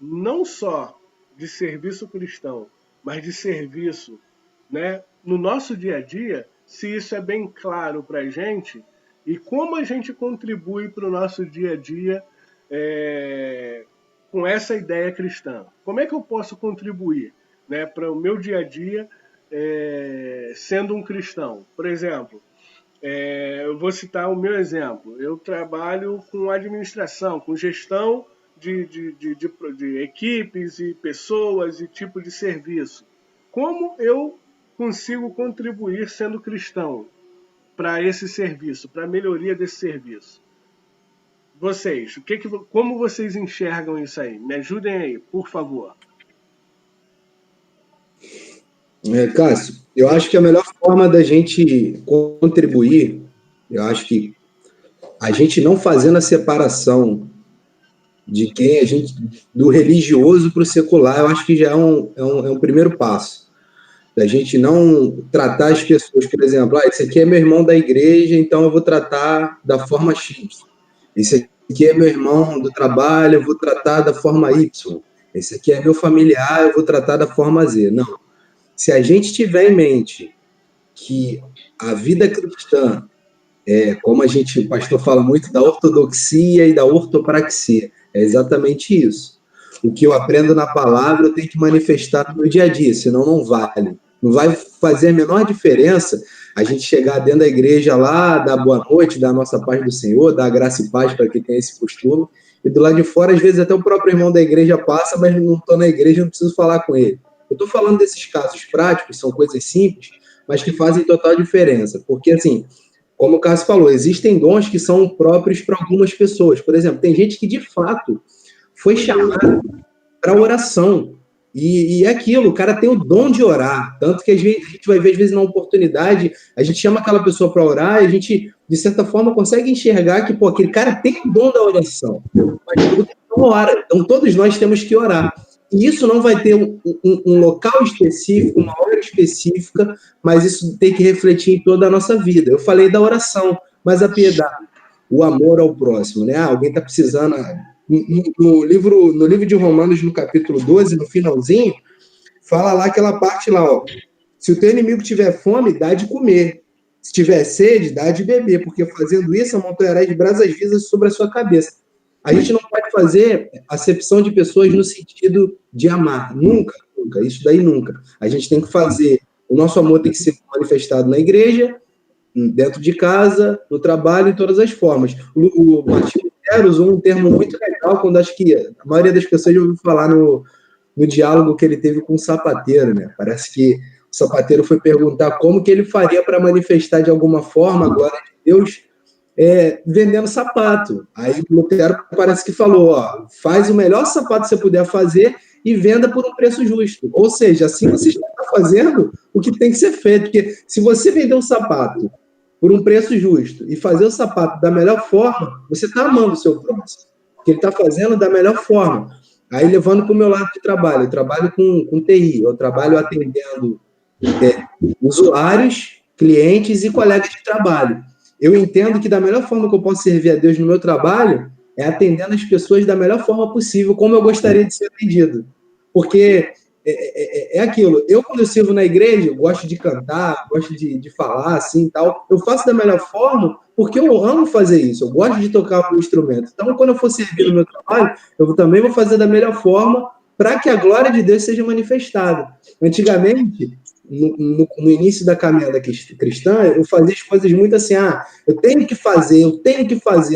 não só de serviço cristão, mas de serviço, né, no nosso dia a dia, se isso é bem claro para a gente e como a gente contribui para o nosso dia a dia com essa ideia cristã. Como é que eu posso contribuir, né, para o meu dia a dia sendo um cristão? Por exemplo, eu vou citar o meu exemplo. Eu trabalho com administração, com gestão de equipes e pessoas e tipo de serviço. Como eu consigo contribuir sendo cristão para esse serviço, para a melhoria desse serviço? Vocês, como vocês enxergam isso aí? Me ajudem aí, por favor. Cássio, eu acho que a melhor forma da gente contribuir, eu acho que a gente não fazendo a separação de quem a gente, do religioso para o secular, eu acho que já é um primeiro passo. Da gente não tratar as pessoas, por exemplo, esse aqui é meu irmão da igreja, então eu vou tratar da forma X. Esse aqui é meu irmão do trabalho, eu vou tratar da forma Y. Esse aqui é meu familiar, eu vou tratar da forma Z. Não. Se a gente tiver em mente que a vida cristã, como o pastor fala muito da ortodoxia e da ortopraxia, é exatamente isso. O que eu aprendo na palavra eu tenho que manifestar no meu dia a dia, senão não vale. Não vai fazer a menor diferença a gente chegar dentro da igreja lá, dar boa noite, dar a nossa paz do Senhor, dar graça e paz para quem tem esse costume, e do lado de fora, às vezes, até o próprio irmão da igreja passa, mas não estou na igreja, não preciso falar com ele. Eu estou falando desses casos práticos, são coisas simples, mas que fazem total diferença. Porque, assim, como o Cássio falou, existem dons que são próprios para algumas pessoas. Por exemplo, tem gente que, de fato, foi chamada para oração. E é aquilo, o cara tem o dom de orar. Tanto que a gente vai ver, às vezes, na oportunidade, a gente chama aquela pessoa para orar e a gente, de certa forma, consegue enxergar que, aquele cara tem o dom da oração. Mas não ora. Então, todos nós temos que orar. E isso não vai ter um local específico, uma hora específica, mas isso tem que refletir em toda a nossa vida. Eu falei da oração, mas a piedade, o amor ao próximo, né? Alguém está precisando. No livro de Romanos, no capítulo 12, no finalzinho, fala lá aquela parte lá, ó. Se o teu inimigo tiver fome, dá de comer. Se tiver sede, dá de beber, porque fazendo isso, amontoarás brasas vivas sobre a sua cabeça. A gente não pode fazer acepção de pessoas no sentido de amar. Nunca, nunca. Isso daí nunca. A gente tem que fazer. O nosso amor tem que ser manifestado na igreja, dentro de casa, no trabalho, em todas as formas. O Martinho Lutero usou um termo muito legal, quando acho que a maioria das pessoas já ouviu falar no diálogo que ele teve com o sapateiro, né? Parece que o sapateiro foi perguntar como que ele faria para manifestar de alguma forma a glória de Deus vendendo sapato. Aí o Lutero parece que falou, ó, faz o melhor sapato que você puder fazer e venda por um preço justo. Ou seja, assim você está fazendo o que tem que ser feito. Porque se você vender um sapato por um preço justo e fazer o sapato da melhor forma, você está amando o seu próximo. Porque ele está fazendo da melhor forma. Aí, levando para o meu lado de trabalho, eu trabalho com TI, eu trabalho atendendo usuários, clientes e colegas de trabalho. Eu entendo que da melhor forma que eu posso servir a Deus no meu trabalho é atendendo as pessoas da melhor forma possível, como eu gostaria de ser atendido. Porque é aquilo, quando eu sirvo na igreja, eu gosto de cantar, gosto de falar assim e tal, eu faço da melhor forma porque eu amo fazer isso, eu gosto de tocar o instrumento. Então, quando eu for servir no meu trabalho, eu também vou fazer da melhor forma para que a glória de Deus seja manifestada. Antigamente, no início da caminhada cristã, eu fazia as coisas muito assim, eu tenho que fazer,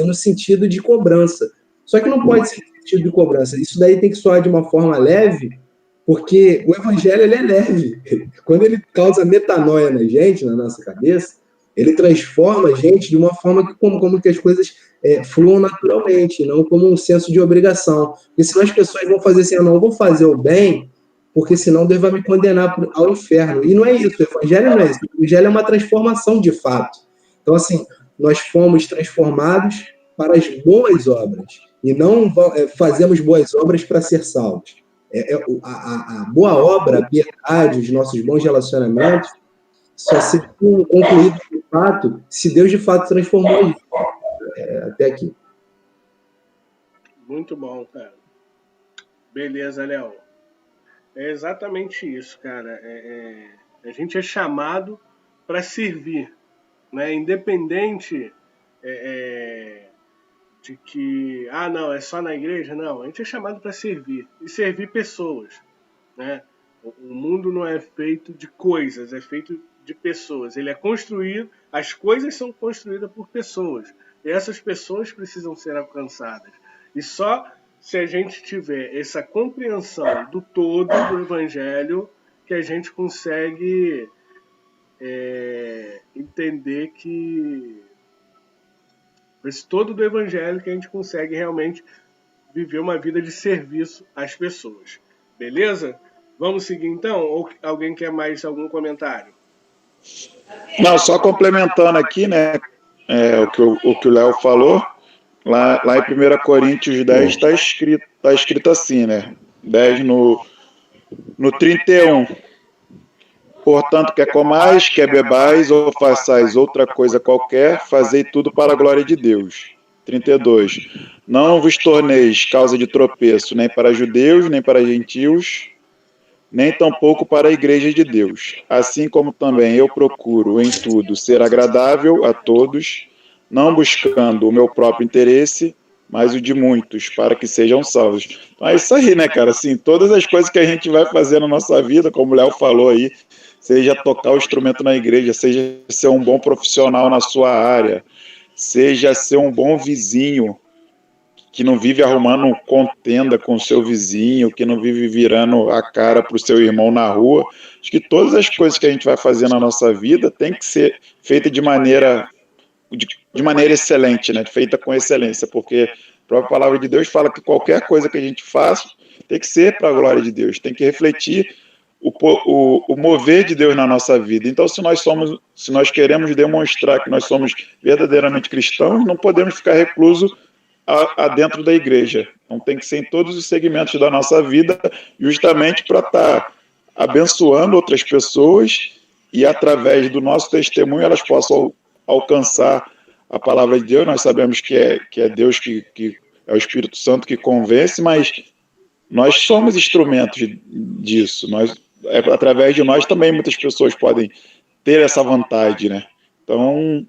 no sentido de cobrança. Só que não pode ser no sentido de cobrança. Isso daí tem que soar de uma forma leve, porque o evangelho ele é leve. Quando ele causa metanoia na gente, na nossa cabeça, ele transforma a gente de uma forma que como que as coisas fluam naturalmente, não como um senso de obrigação. Porque senão as pessoas vão fazer assim, eu não vou fazer o bem, porque senão Deus vai me condenar ao inferno. E não é isso, o evangelho não é isso. O evangelho é uma transformação de fato. Então, assim, nós fomos transformados para as boas obras. E não fazemos boas obras para ser salvos. A boa obra, a piedade, os nossos bons relacionamentos, só serão concluídos de fato se Deus de fato transformou a gente. Até aqui. Muito bom, cara. Beleza, Léo. É exatamente isso, cara. A gente é chamado para servir, né? Independente de que, não, é só na igreja. Não, a gente é chamado para servir. E servir pessoas, né? O mundo não é feito de coisas, é feito de pessoas. Ele é construído, as coisas são construídas por pessoas. E essas pessoas precisam ser alcançadas. E só se a gente tiver essa compreensão do todo do Evangelho que a gente consegue entender que esse todo do Evangelho que a gente consegue realmente viver uma vida de serviço às pessoas. Beleza? Vamos seguir então? Ou alguém quer mais algum comentário? Não, só complementando aqui, né, o que o Léo falou, lá em 1 Coríntios 10 está escrito assim, né, 10 no 31. Portanto, quer comais, quer bebais, ou façais outra coisa qualquer, fazei tudo para a glória de Deus. 32. Não vos torneis causa de tropeço, nem para judeus, nem para gentios, nem tampouco para a igreja de Deus. Assim como também eu procuro em tudo ser agradável a todos, não buscando o meu próprio interesse, mas o de muitos, para que sejam salvos. Então é isso aí, né, cara? Assim, todas as coisas que a gente vai fazer na nossa vida, como o Léo falou aí, seja tocar o instrumento na igreja, seja ser um bom profissional na sua área, seja ser um bom vizinho, que não vive arrumando contenda com o seu vizinho, que não vive virando a cara para o seu irmão na rua. Acho que todas as coisas que a gente vai fazer na nossa vida tem que ser feita de maneira excelente, né? Feita com excelência, porque a própria palavra de Deus fala que qualquer coisa que a gente faça tem que ser para a glória de Deus, tem que refletir o mover de Deus na nossa vida. Então, se nós queremos demonstrar que nós somos verdadeiramente cristãos, não podemos ficar reclusos a dentro da igreja. Então tem que ser em todos os segmentos da nossa vida, justamente para estar abençoando outras pessoas e através do nosso testemunho elas possam alcançar a palavra de Deus. Nós sabemos que é Deus que é o Espírito Santo que convence, mas nós somos instrumentos disso. Através de nós também muitas pessoas podem ter essa vontade, né? Então,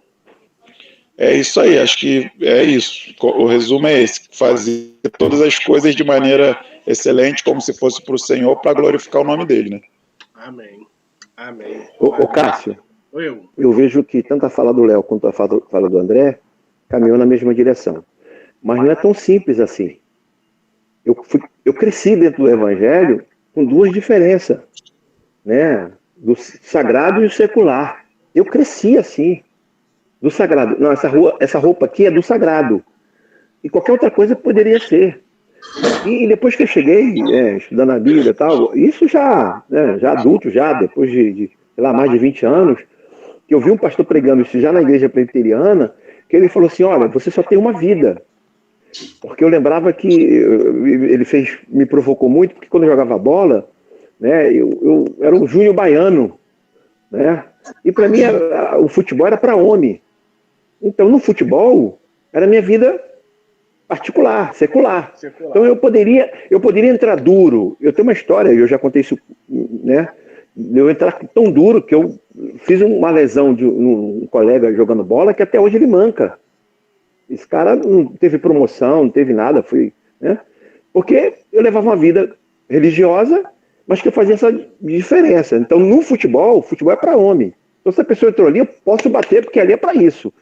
é isso aí, acho que é isso. O resumo é esse, fazer todas as coisas de maneira excelente, como se fosse para o Senhor, para glorificar o nome dele, né? Amém. Amém. Ô Cássio, Eu. eu vejo que tanto a fala do Léo quanto a fala do André caminhou na mesma direção. Mas não é tão simples assim. Eu cresci dentro do Evangelho com duas diferenças, né? Do sagrado e o secular. Eu cresci assim, do sagrado. Não, essa roupa aqui é do sagrado. E qualquer outra coisa poderia ser. E depois que eu cheguei, estudando a Bíblia e tal, isso já adulto, depois de sei lá, mais de 20 anos, que eu vi um pastor pregando isso já na igreja presbiteriana, que ele falou assim, olha, você só tem uma vida. Porque eu lembrava que ele me provocou muito, porque quando eu jogava bola, né, eu era um júnior baiano, né, e para mim o futebol era para homem. Então no futebol era minha vida particular, secular. Então eu poderia entrar duro. Eu tenho uma história, eu já contei isso, né, eu entrar tão duro que eu fiz uma lesão de um colega jogando bola que até hoje ele manca. Esse cara não teve promoção, não teve nada, né? Porque eu levava uma vida religiosa, mas que eu fazia essa diferença. Então, no futebol, o futebol é para homem. Então, se a pessoa entrou ali, eu posso bater, porque ali é para isso.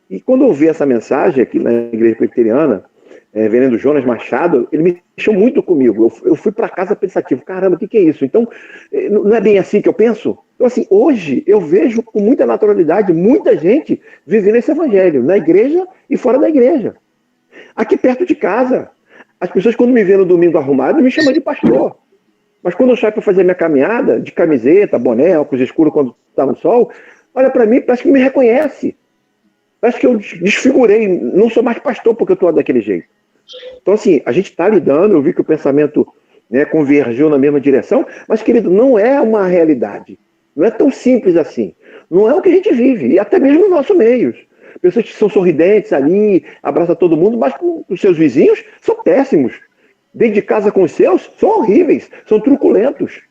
E quando eu vi essa mensagem aqui na igreja presbiteriana, Reverendo Jonas Machado, ele me mexeu muito comigo. Eu fui para casa pensativo, caramba, o que é isso? Então, não é bem assim que eu penso? Então, assim, hoje eu vejo com muita naturalidade muita gente vivendo esse evangelho, na igreja e fora da igreja. Aqui perto de casa, as pessoas quando me veem no domingo arrumado, me chamam de pastor. Mas quando eu saio para fazer minha caminhada, de camiseta, boné, óculos escuros quando está no sol, olha para mim, parece que me reconhece. Parece que eu desfigurei, não sou mais pastor porque eu estou daquele jeito. Então, assim, a gente está lidando, eu vi que o pensamento, né, convergiu na mesma direção, mas, querido, não é uma realidade. Não é tão simples assim. Não é o que a gente vive, e até mesmo no nosso meio. Pessoas que são sorridentes ali, abraçam todo mundo, mas com os seus vizinhos são péssimos. Dentro de casa com os seus, são horríveis, são truculentos.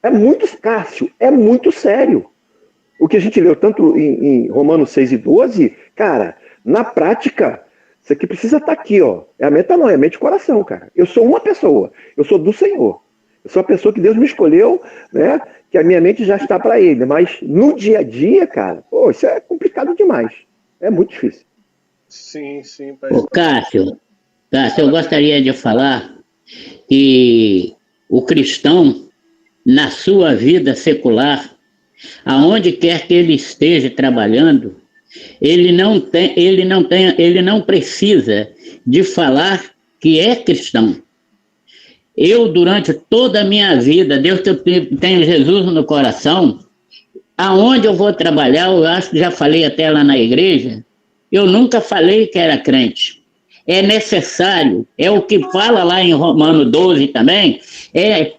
É muito escasso, é muito sério. O que a gente leu tanto em Romanos 6 e 12, cara, na prática, isso aqui precisa estar aqui, ó. É a metanoia, é mente e coração, cara. Eu sou uma pessoa, eu sou do Senhor. Eu sou a pessoa que Deus me escolheu, né? Que a minha mente já está para Ele. Mas no dia a dia, cara, pô, isso é complicado demais. É muito difícil. Sim, Ô, Cássio, eu gostaria de falar que o cristão, na sua vida secular, aonde quer que ele esteja trabalhando, ele não precisa de falar que é cristão. Eu, durante toda a minha vida, Deus que eu tenho Jesus no coração, aonde eu vou trabalhar, eu acho que já falei até lá na igreja, eu nunca falei que era crente. É necessário, é o que fala lá em Romano 12 também,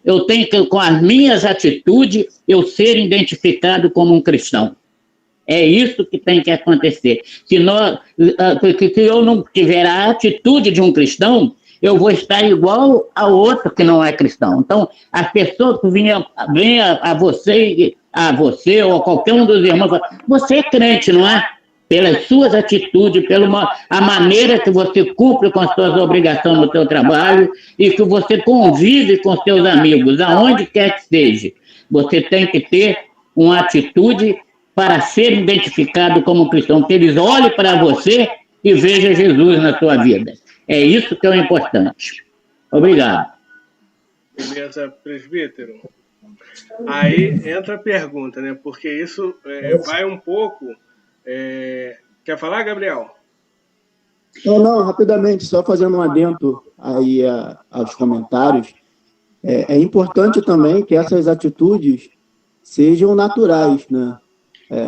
eu tenho que, com as minhas atitudes, eu ser identificado como um cristão. É isso que tem que acontecer. Se eu não tiver a atitude de um cristão, eu vou estar igual ao outro que não é cristão. Então, as pessoas que venham a você ou a qualquer um dos irmãos, você é crente, não é? Pelas suas atitudes, a maneira que você cumpre com as suas obrigações no seu trabalho e que você convive com seus amigos, aonde quer que seja. Você tem que ter uma atitude para ser identificado como cristão, que eles olhem para você e vejam Jesus na sua vida. É isso que é o importante. Obrigado. Beleza, presbítero? Aí entra a pergunta, né? Porque isso vai um pouco... Quer falar, Gabriel? Não, rapidamente, só fazendo um adendo aí aos comentários. É importante também que essas atitudes sejam naturais, né?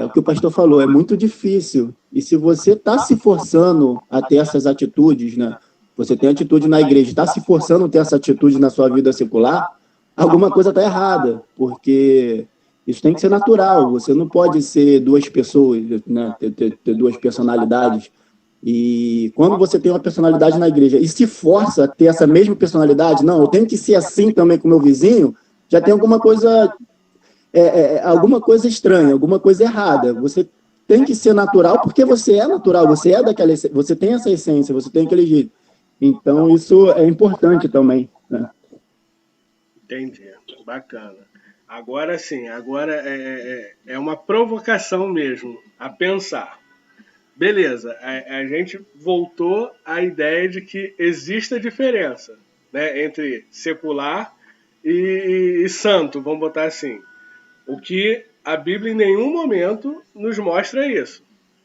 O que o pastor falou, é muito difícil E se você está se forçando a ter essas atitudes, né? Você tem atitude na igreja, está se forçando a ter essa atitude na sua vida secular, alguma coisa está errada, porque isso tem que ser natural. Você não pode ser duas pessoas, né? Ter duas personalidades. E quando você tem uma personalidade na igreja e se força a ter essa mesma personalidade, não, eu tenho que ser assim também com o meu vizinho, já tem alguma coisa estranha, alguma coisa errada. Você tem que ser natural porque você é natural, você é daquela, você tem essa essência, você tem aquele jeito. Então isso é importante também, né? Entendi, bacana. Agora sim, agora é uma provocação mesmo a pensar. Beleza, a gente voltou à ideia de que existe a diferença, né, entre secular e santo, vamos botar assim. O que a Bíblia em nenhum momento nos mostra isso.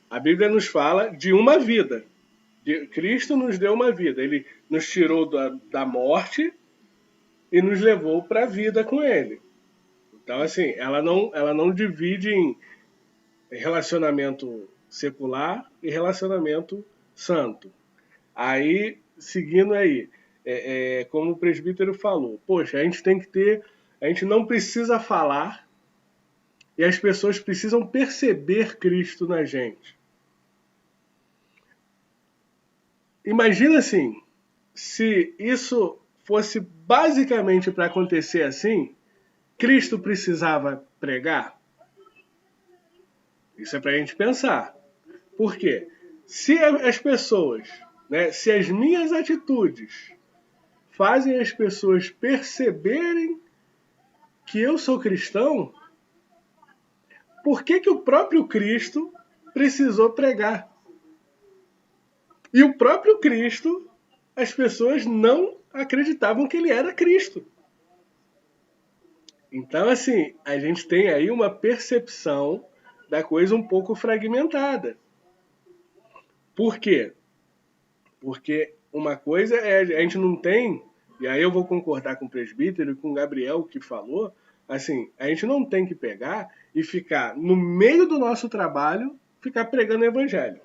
A Bíblia nos fala de uma vida. Cristo nos deu uma vida. Ele nos tirou da morte e nos levou para a vida com Ele. Então, assim, ela não divide em relacionamento secular e relacionamento santo. Aí, seguindo aí, como o presbítero falou, poxa, a gente não precisa falar e as pessoas precisam perceber Cristo na gente. Imagina assim, se isso fosse basicamente para acontecer assim, Cristo precisava pregar? Isso é para a gente pensar. Por quê? Se as pessoas, né, se as minhas atitudes fazem as pessoas perceberem que eu sou cristão, por que o próprio Cristo precisou pregar? E o próprio Cristo, as pessoas não acreditavam que ele era Cristo. Então, assim, a gente tem aí uma percepção da coisa um pouco fragmentada. Por quê? Porque uma coisa a gente não tem, e aí eu vou concordar com o presbítero e com o Gabriel que falou, assim, a gente não tem que pegar e ficar no meio do nosso trabalho, ficar pregando o evangelho,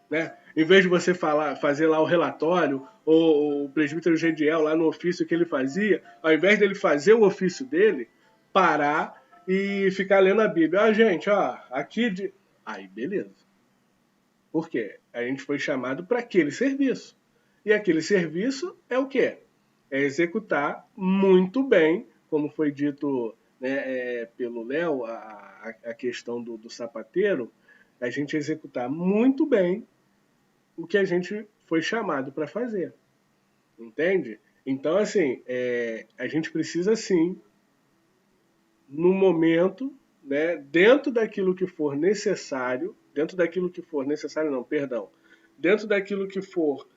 né? Em vez de você fazer lá o relatório, ou o presbítero Gediel lá no ofício que ele fazia, ao invés dele fazer o ofício dele, parar e ficar lendo a Bíblia. Gente, aqui... Aí, beleza. Por quê? A gente foi chamado para aquele serviço. E aquele serviço é o quê? É executar muito bem, como foi dito, né, pelo Léo, a questão do sapateiro, a gente executar muito bem o que a gente foi chamado para fazer. Entende? Então, assim, a gente precisa, sim, no momento, né, dentro daquilo que for necessário, dentro daquilo que for,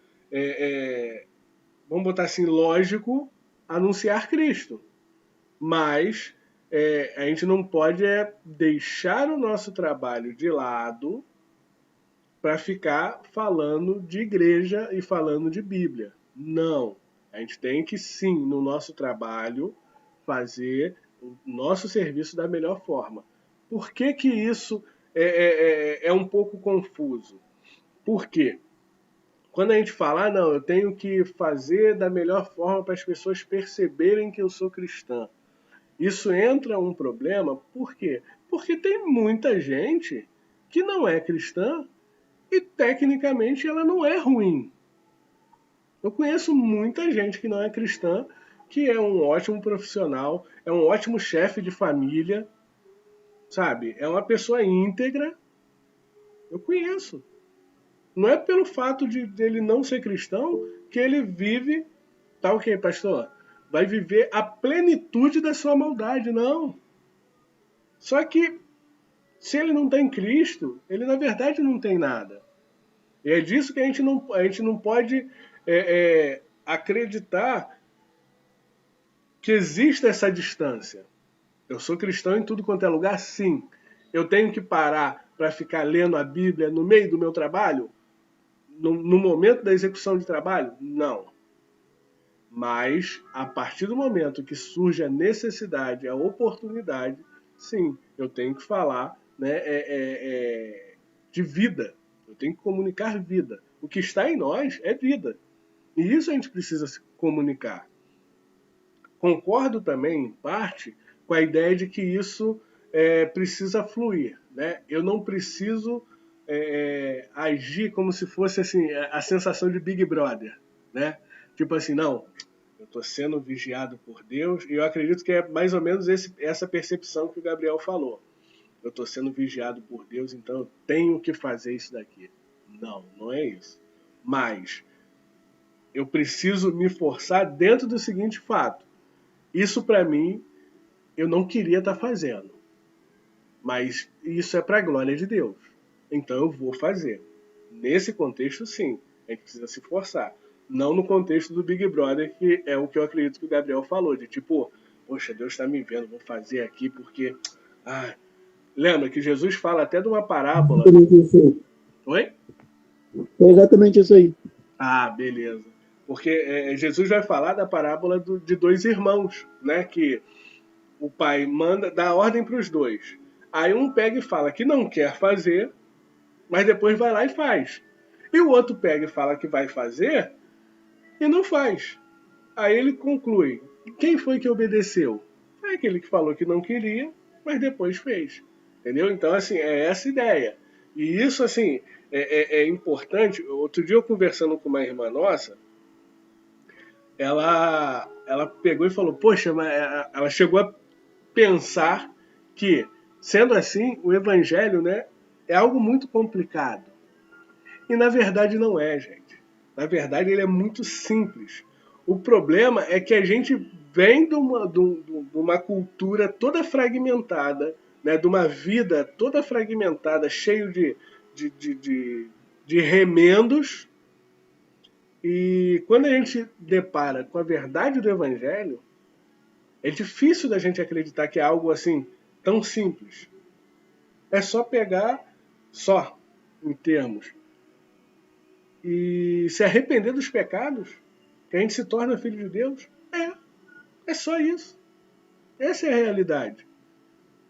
vamos botar assim, lógico, anunciar Cristo. Mas a gente não pode deixar o nosso trabalho de lado para ficar falando de igreja e falando de Bíblia. Não. A gente tem que, sim, no nosso trabalho, fazer o nosso serviço da melhor forma. Por que isso é um pouco confuso? Por quê? Quando a gente fala, não, eu tenho que fazer da melhor forma para as pessoas perceberem que eu sou cristã. Isso entra um problema, por quê? Porque tem muita gente que não é cristã e, tecnicamente, ela não é ruim. Eu conheço muita gente que não é cristã, que é um ótimo profissional, é um ótimo chefe de família, sabe? É uma pessoa íntegra. Eu conheço. Não é pelo fato de ele não ser cristão que ele vive, tá ok, pastor? Vai viver a plenitude da sua maldade, não. Só que, se ele não tem Cristo, ele na verdade não tem nada. E é disso que a gente não pode acreditar que existe essa distância. Eu sou cristão em tudo quanto é lugar, sim. Eu tenho que parar para ficar lendo a Bíblia no meio do meu trabalho? No momento da execução de trabalho? Não. Mas, a partir do momento que surge a necessidade, a oportunidade, sim, eu tenho que falar, né, de vida. Eu tenho que comunicar vida. O que está em nós é vida. E isso a gente precisa se comunicar. Concordo também, em parte, com a ideia de que isso precisa fluir, né? Eu não preciso agir como se fosse assim, a sensação de Big Brother, né? Tipo assim, não, eu estou sendo vigiado por Deus, e eu acredito que é mais ou menos essa percepção que o Gabriel falou. Eu estou sendo vigiado por Deus, então eu tenho que fazer isso daqui. Não, não é isso. Mas eu preciso me forçar dentro do seguinte fato. Isso, para mim, eu não queria estar fazendo. Mas isso é para a glória de Deus. Então eu vou fazer. Nesse contexto, sim, a gente precisa se forçar. Não no contexto do Big Brother, que é o que eu acredito que o Gabriel falou, de tipo, poxa, Deus está me vendo, vou fazer aqui porque... Lembra que Jesus fala até de uma parábola... Oi? É exatamente isso aí. Beleza. Porque Jesus vai falar da parábola de dois irmãos, né? Que o pai dá ordem para os dois. Aí um pega e fala que não quer fazer, mas depois vai lá e faz. E o outro pega e fala que vai fazer e não faz. Aí ele conclui. Quem foi que obedeceu? É aquele que falou que não queria, mas depois fez. Entendeu? Então, assim, é essa ideia. E isso, assim, é importante. Outro dia eu conversando com uma irmã nossa, ela pegou e falou, poxa, mas ela chegou a pensar que, sendo assim, o evangelho, né, é algo muito complicado. E na verdade não é, gente. Na verdade ele é muito simples. O problema é que a gente vem de uma cultura toda fragmentada, né, de uma vida toda fragmentada, cheio de remendos. E quando a gente depara com a verdade do evangelho, é difícil da gente acreditar que é algo assim tão simples. É só pegar, em termos, e se arrepender dos pecados, que a gente se torna filho de Deus. É só isso. Essa é a realidade.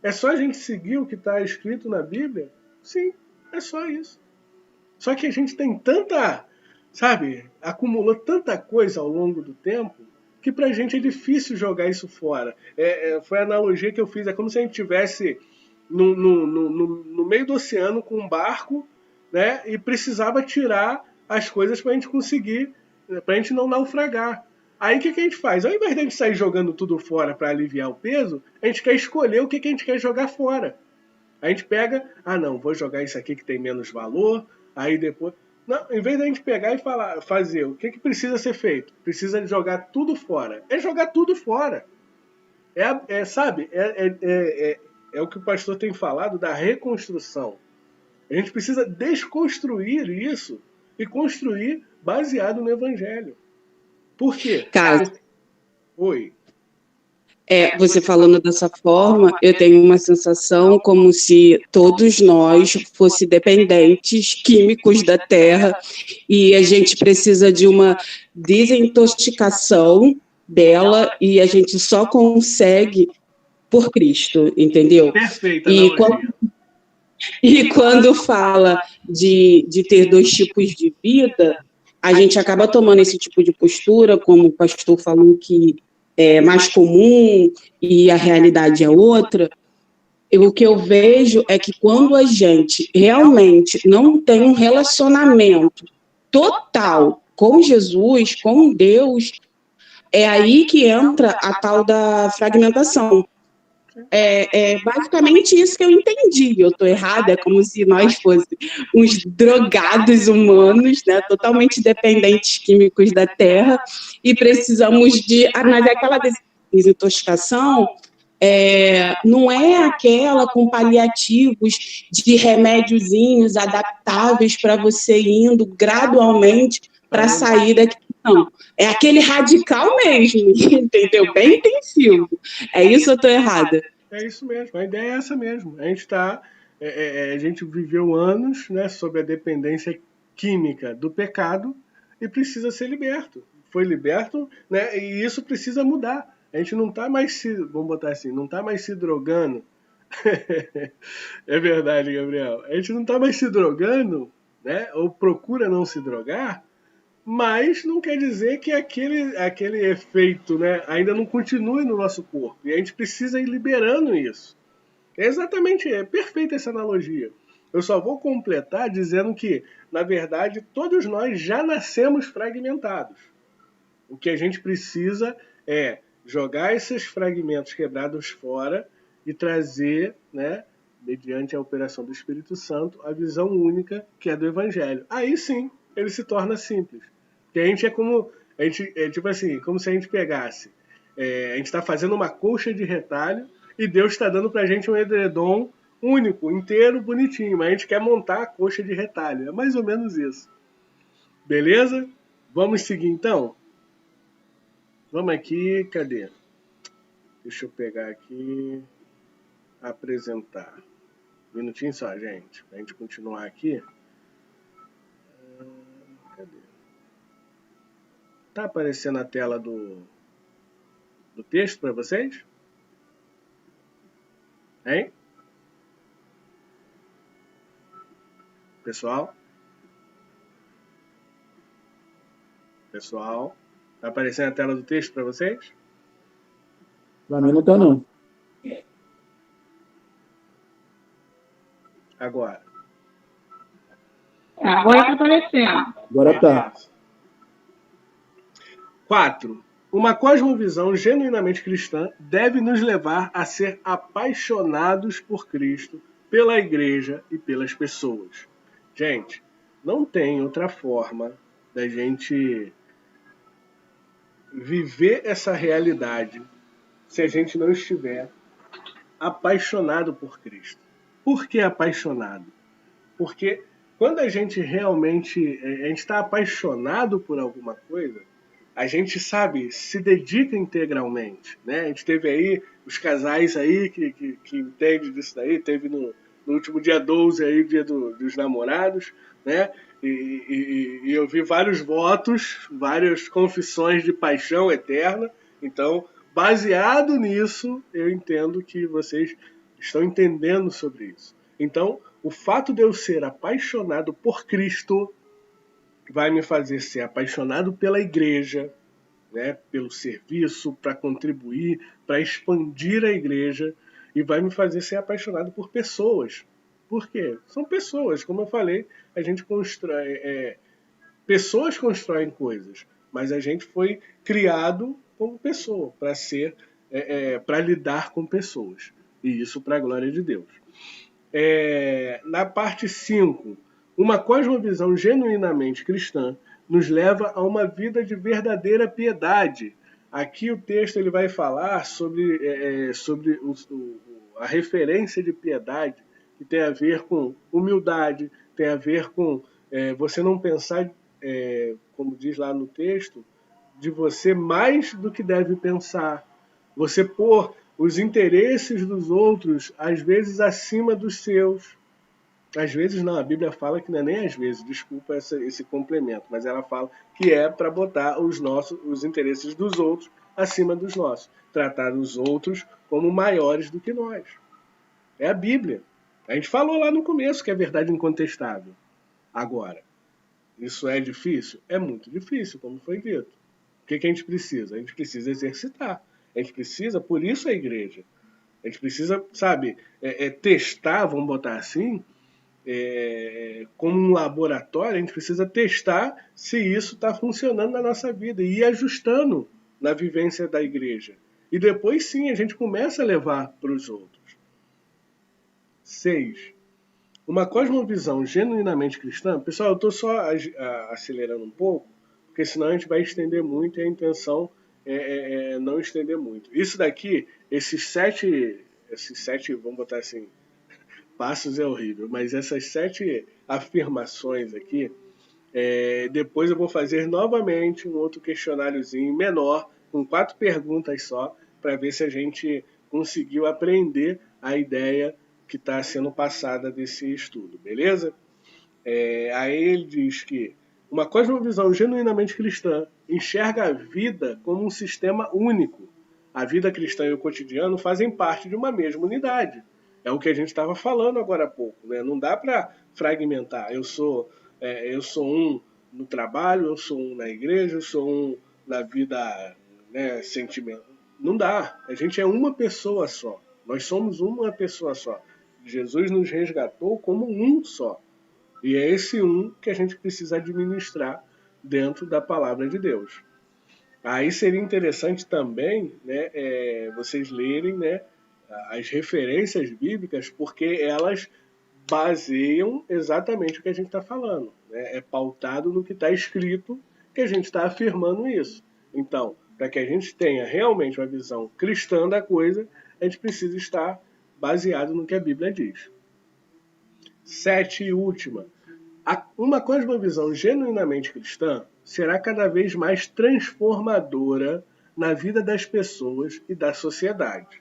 É só a gente seguir o que está escrito na Bíblia? Sim, é só isso. Só que a gente tem acumulou tanta coisa ao longo do tempo, que pra gente é difícil jogar isso fora. Foi a analogia que eu fiz, é como se a gente estivesse no meio do oceano com um barco, né, e precisava tirar as coisas pra gente conseguir, pra gente não naufragar. Aí o que a gente faz? Ao invés de a gente sair jogando tudo fora para aliviar o peso, a gente quer escolher o que a gente quer jogar fora. A gente pega, não, vou jogar isso aqui que tem menos valor, aí depois... Não, em vez de a gente pegar e fazer o que precisa ser feito, precisa jogar tudo fora. É jogar tudo fora. É o que o pastor tem falado da reconstrução. A gente precisa desconstruir isso e construir baseado no evangelho. Por quê? Cara, Oi. Você falando dessa forma, eu tenho uma sensação como se todos nós fossem dependentes químicos da Terra e a gente precisa de uma desintoxicação dela e a gente só consegue por Cristo, entendeu? Perfeito. E quando fala de ter dois tipos de vida, a gente acaba tomando esse tipo de postura, como o pastor falou que é mais comum e a realidade é outra. O que eu vejo é que quando a gente realmente não tem um relacionamento total com Jesus, com Deus, é aí que entra a tal da fragmentação. É basicamente isso que eu entendi. Eu estou errada, é como se nós fôssemos uns drogados humanos, né, totalmente dependentes químicos da Terra, e precisamos mas aquela desintoxicação não é aquela com paliativos de remédiozinhos adaptáveis para você indo gradualmente para sair daqui. Não, é aquele radical mesmo, entendeu? Bem intensivo. É isso ou eu estou errada? É isso mesmo, a ideia é essa mesmo. A gente viveu anos, né, sob a dependência química do pecado e precisa ser liberto. Foi liberto, né, e isso precisa mudar. A gente não está mais vamos botar assim, não está mais se drogando. É verdade, Gabriel. A gente não está mais se drogando né? Ou procura não se drogar, mas não quer dizer que aquele efeito, né, ainda não continue no nosso corpo. E a gente precisa ir liberando isso. É perfeita essa analogia. Eu só vou completar dizendo que, na verdade, todos nós já nascemos fragmentados. O que a gente precisa é jogar esses fragmentos quebrados fora e trazer, né, mediante a operação do Espírito Santo, a visão única que é do Evangelho. Aí sim, ele se torna simples. Porque a gente é tipo assim, como se a gente pegasse, a gente está fazendo uma colcha de retalho e Deus está dando pra gente um edredom único, inteiro, bonitinho, mas a gente quer montar a colcha de retalho. É mais ou menos isso. Beleza? Vamos seguir então? Vamos aqui, cadê? Deixa eu pegar aqui, apresentar. Um minutinho só, gente, pra gente continuar aqui. Cadê? Tá aparecendo a tela do texto para vocês? Hein? Pessoal? Pessoal? Tá aparecendo a tela do texto para vocês? Para mim não tá, não. Agora. Agora tá aparecendo. Agora tá. 4. Uma cosmovisão genuinamente cristã deve nos levar a ser apaixonados por Cristo, pela igreja e pelas pessoas. Gente, não tem outra forma da gente viver essa realidade se a gente não estiver apaixonado por Cristo. Por que apaixonado? Porque quando a gente realmente está apaixonado por alguma coisa, a gente, sabe, se dedica integralmente, né? A gente teve aí os casais aí que entendem disso daí, teve no último dia 12 aí, dia dos namorados, né? E eu vi vários votos, várias confissões de paixão eterna. Então, baseado nisso, eu entendo que vocês estão entendendo sobre isso. Então, o fato de eu ser apaixonado por Cristo vai me fazer ser apaixonado pela igreja, né, pelo serviço, para contribuir, para expandir a igreja, e vai me fazer ser apaixonado por pessoas. Por quê? São pessoas, como eu falei, a gente constrói... pessoas constroem coisas, mas a gente foi criado como pessoa, para ser, para lidar com pessoas. E isso para a glória de Deus. Na parte 5, uma cosmovisão genuinamente cristã nos leva a uma vida de verdadeira piedade. Aqui o texto ele vai falar sobre a referência de piedade, que tem a ver com humildade, tem a ver com você não pensar, como diz lá no texto, de você mais do que deve pensar. Você pôr os interesses dos outros, às vezes, acima dos seus. Às vezes não, a Bíblia fala que não é nem às vezes, desculpa esse complemento, mas ela fala que é para botar os interesses dos outros acima dos nossos. Tratar os outros como maiores do que nós. É a Bíblia. A gente falou lá no começo que é verdade incontestável. Agora, isso é difícil? É muito difícil, como foi dito. O que a gente precisa? A gente precisa exercitar. A gente precisa, por isso a igreja. A gente precisa, sabe, testar, vamos botar assim, como um laboratório, a gente precisa testar se isso está funcionando na nossa vida e ir ajustando na vivência da igreja. E depois sim a gente começa a levar para os outros. 6. Uma cosmovisão genuinamente cristã. Pessoal, eu estou só acelerando um pouco, porque senão a gente vai estender muito e a intenção é não estender muito. Isso daqui, esses sete, vamos botar assim, passos é horrível, mas essas 7 afirmações aqui, depois eu vou fazer novamente um outro questionáriozinho menor, com 4 perguntas só, para ver se a gente conseguiu aprender a ideia que está sendo passada desse estudo, beleza? Aí ele diz que uma cosmovisão genuinamente cristã enxerga a vida como um sistema único. A vida cristã e o cotidiano fazem parte de uma mesma unidade. É o que a gente estava falando agora há pouco, né? Não dá para fragmentar. Eu sou eu sou um no trabalho, eu sou um na igreja, eu sou um na vida, né, sentimental. Não dá. A gente é uma pessoa só. Nós somos uma pessoa só. Jesus nos resgatou como um só. E é esse um que a gente precisa administrar dentro da palavra de Deus. Aí seria interessante também, né, vocês lerem, né, as referências bíblicas, porque elas baseiam exatamente o que a gente está falando. Né? É pautado no que está escrito que a gente está afirmando isso. Então, para que a gente tenha realmente uma visão cristã da coisa, a gente precisa estar baseado no que a Bíblia diz. 7 e última. Uma cosmovisão genuinamente cristã será cada vez mais transformadora na vida das pessoas e da sociedade.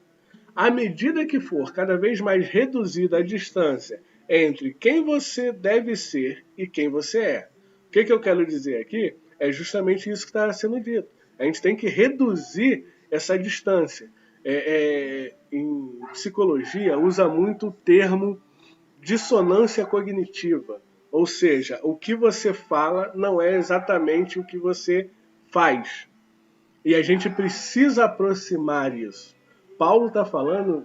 À medida que for cada vez mais reduzida a distância entre quem você deve ser e quem você é. O que eu quero dizer aqui é justamente isso que está sendo dito. A gente tem que reduzir essa distância. Em psicologia, usa muito o termo dissonância cognitiva. Ou seja, o que você fala não é exatamente o que você faz. E a gente precisa aproximar isso. Paulo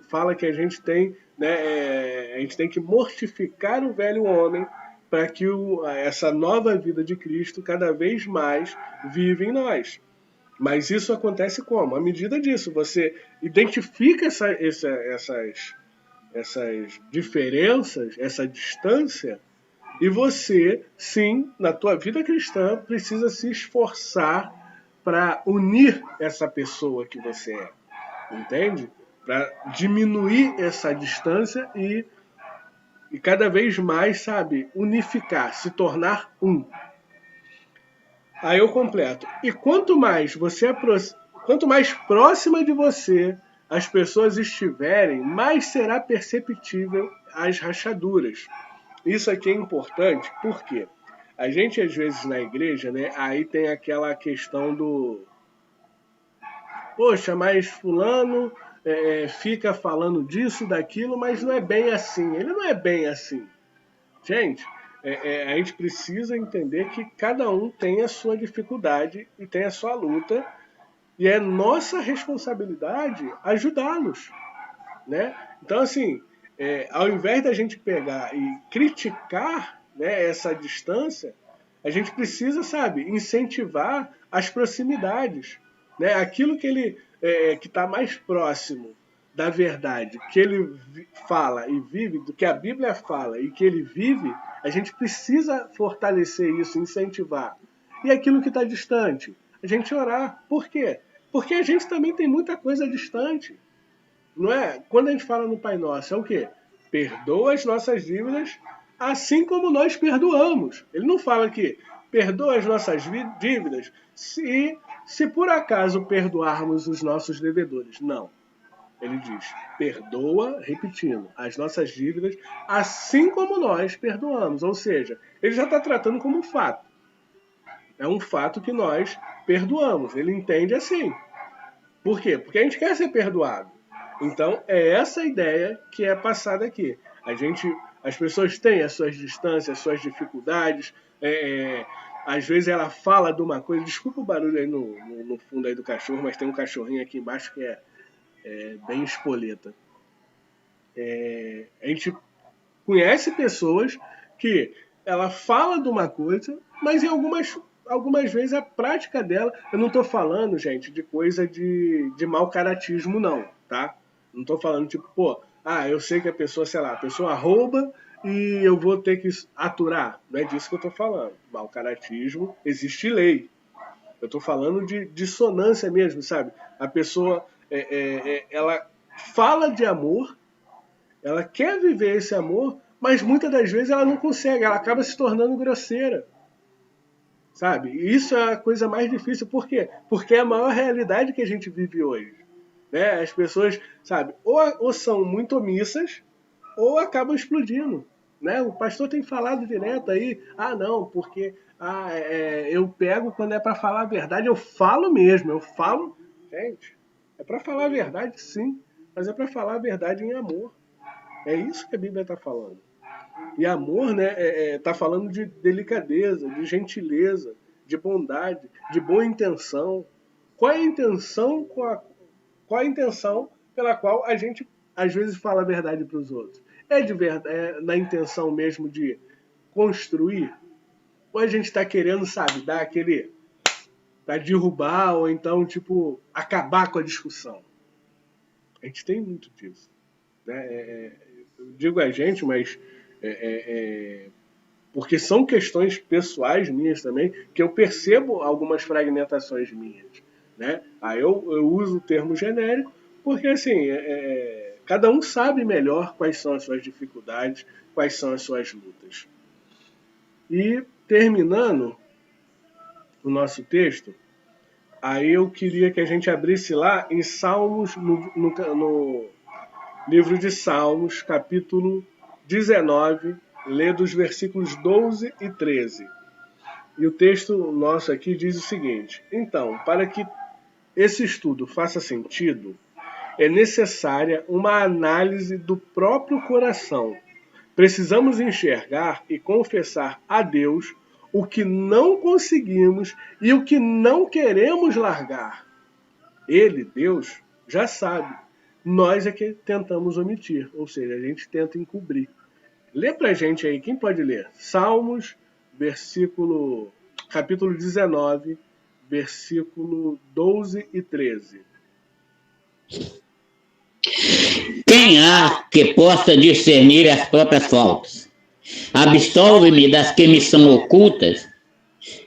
fala que a gente tem, né, a gente tem que mortificar o velho homem para que essa nova vida de Cristo cada vez mais vive em nós. Mas isso acontece como? À medida disso, você identifica essas diferenças, essa distância, e você, sim, na tua vida cristã, precisa se esforçar para unir essa pessoa que você é. Entende? Para diminuir essa distância e cada vez mais, sabe, unificar, se tornar um. Aí eu completo. E quanto mais próxima de você as pessoas estiverem, mais será perceptível as rachaduras. Isso aqui é importante, porque a gente, às vezes, na igreja, né, aí tem aquela questão do... Poxa, mas fulano fica falando disso, daquilo, mas não é bem assim. Ele não é bem assim. Gente, a gente precisa entender que cada um tem a sua dificuldade e tem a sua luta, e é nossa responsabilidade ajudá-los, né? Então, assim, ao invés da gente pegar e criticar, né, essa distância, a gente precisa, sabe, incentivar as proximidades, né? Aquilo que ele que está mais próximo da verdade, que ele fala e vive, do que a Bíblia fala e que ele vive, a gente precisa fortalecer isso, incentivar. E aquilo que está distante, a gente orar. Por quê? Porque a gente também tem muita coisa distante. Não é? Quando a gente fala no Pai Nosso, é o quê? Perdoa as nossas dívidas, assim como nós perdoamos. Ele não fala que perdoa as nossas dívidas se por acaso perdoarmos os nossos devedores. Não. Ele diz, perdoa, repetindo, as nossas dívidas, assim como nós perdoamos. Ou seja, ele já está tratando como um fato. É um fato que nós perdoamos. Ele entende assim. Por quê? Porque a gente quer ser perdoado. Então, é essa ideia que é passada aqui. As pessoas têm as suas distâncias, as suas dificuldades. Às vezes ela fala de uma coisa... Desculpa o barulho aí no fundo aí do cachorro, mas tem um cachorrinho aqui embaixo que é bem espoleta. A gente conhece pessoas que ela fala de uma coisa, mas em algumas vezes a prática dela... Eu não estou falando, gente, de coisa de mau caratismo, não, tá? Não estou falando tipo, eu sei que a pessoa rouba e eu vou ter que aturar. Não é disso que eu estou falando. Mau caratismo, existe lei. Eu estou falando de dissonância mesmo, sabe? A pessoa, ela fala de amor, ela quer viver esse amor, mas muitas das vezes ela não consegue, ela acaba se tornando grosseira. Sabe? E isso é a coisa mais difícil. Por quê? Porque é a maior realidade que a gente vive hoje. Né? As pessoas, sabe, ou são muito omissas, ou acabam explodindo. Né? O pastor tem falado direto aí, não, porque eu pego quando é para falar a verdade, eu falo mesmo, eu falo... Gente, é para falar a verdade sim, mas é para falar a verdade em amor. É isso que a Bíblia está falando. E amor, né, tá falando de delicadeza, de gentileza, de bondade, de boa intenção. Qual é a intenção, qual é a intenção pela qual a gente às vezes fala a verdade para os outros? É de verdade, na intenção mesmo de construir? Ou a gente está querendo, sabe, dar aquele, para derrubar ou então tipo acabar com a discussão? A gente tem muito disso, né? Eu digo a gente, mas porque são questões pessoais minhas também, que eu percebo algumas fragmentações minhas, né? Aí eu uso o termo genérico, porque assim, cada um sabe melhor quais são as suas dificuldades, quais são as suas lutas. E terminando o nosso texto, aí eu queria que a gente abrisse lá em Salmos, no livro de Salmos, capítulo 19, lê dos versículos 12 e 13. E o texto nosso aqui diz o seguinte: então, para que esse estudo faça sentido, é necessária uma análise do próprio coração. Precisamos enxergar e confessar a Deus o que não conseguimos e o que não queremos largar. Ele, Deus, já sabe. Nós é que tentamos omitir, ou seja, a gente tenta encobrir. Lê pra gente aí, quem pode ler? Salmos, capítulo 19, versículo 12 e 13. Quem há que possa discernir as próprias faltas? Absolve-me das que me são ocultas.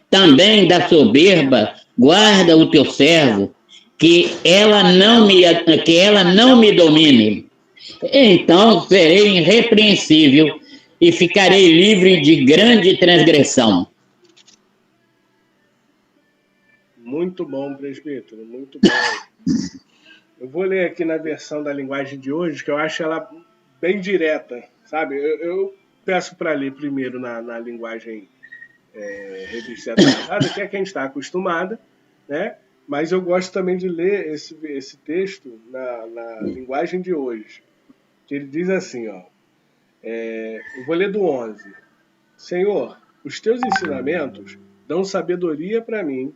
Também da soberba, guarda o teu servo, que ela não me domine. Então serei irrepreensível e ficarei livre de grande transgressão. Muito bom, presbítero, muito bom. Eu vou ler aqui na versão da linguagem de hoje, que eu acho ela bem direta, sabe? Eu peço para ler primeiro na linguagem revista atualizada, que é quem está acostumada, né? Mas eu gosto também de ler esse texto na linguagem de hoje, que ele diz assim, ó, eu vou ler do 11. Senhor, os teus ensinamentos dão sabedoria para mim,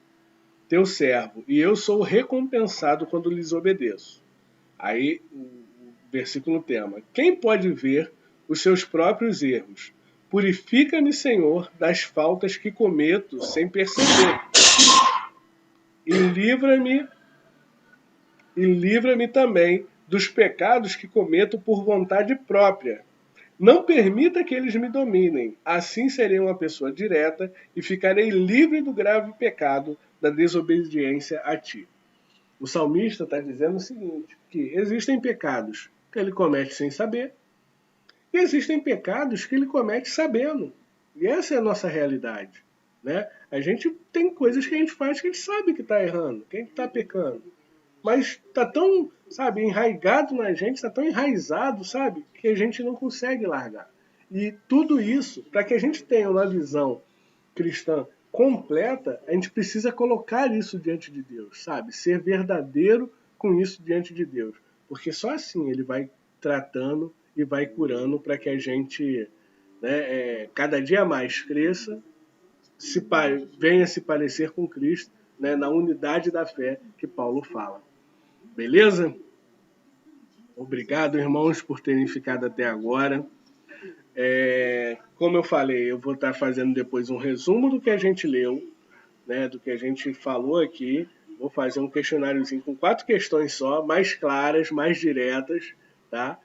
teu servo, e eu sou recompensado quando lhes obedeço. Aí, o versículo tema. Quem pode ver os seus próprios erros? Purifica-me, Senhor, das faltas que cometo sem perceber. E livra-me também dos pecados que cometo por vontade própria. Não permita que eles me dominem. Assim serei uma pessoa direta e ficarei livre do grave pecado da desobediência a ti. O salmista está dizendo o seguinte, que existem pecados que ele comete sem saber e existem pecados que ele comete sabendo. E essa é a nossa realidade, né? A gente tem coisas que a gente faz que a gente sabe que está errando, que a gente está pecando. Mas está tão, sabe, enraizado na gente, está tão enraizado, sabe, que a gente não consegue largar. E tudo isso, para que a gente tenha uma visão cristã completa, a gente precisa colocar isso diante de Deus, sabe? Ser verdadeiro com isso diante de Deus. Porque só assim ele vai tratando e vai curando para que a gente, né, cada dia mais cresça, venha se parecer com Cristo, né, na unidade da fé que Paulo fala. Beleza? Obrigado, irmãos, por terem ficado até agora. Como eu falei, eu vou estar fazendo depois um resumo do que a gente leu, né, do que a gente falou aqui. Vou fazer um questionáriozinho com 4 questões só, mais claras, mais diretas, tá?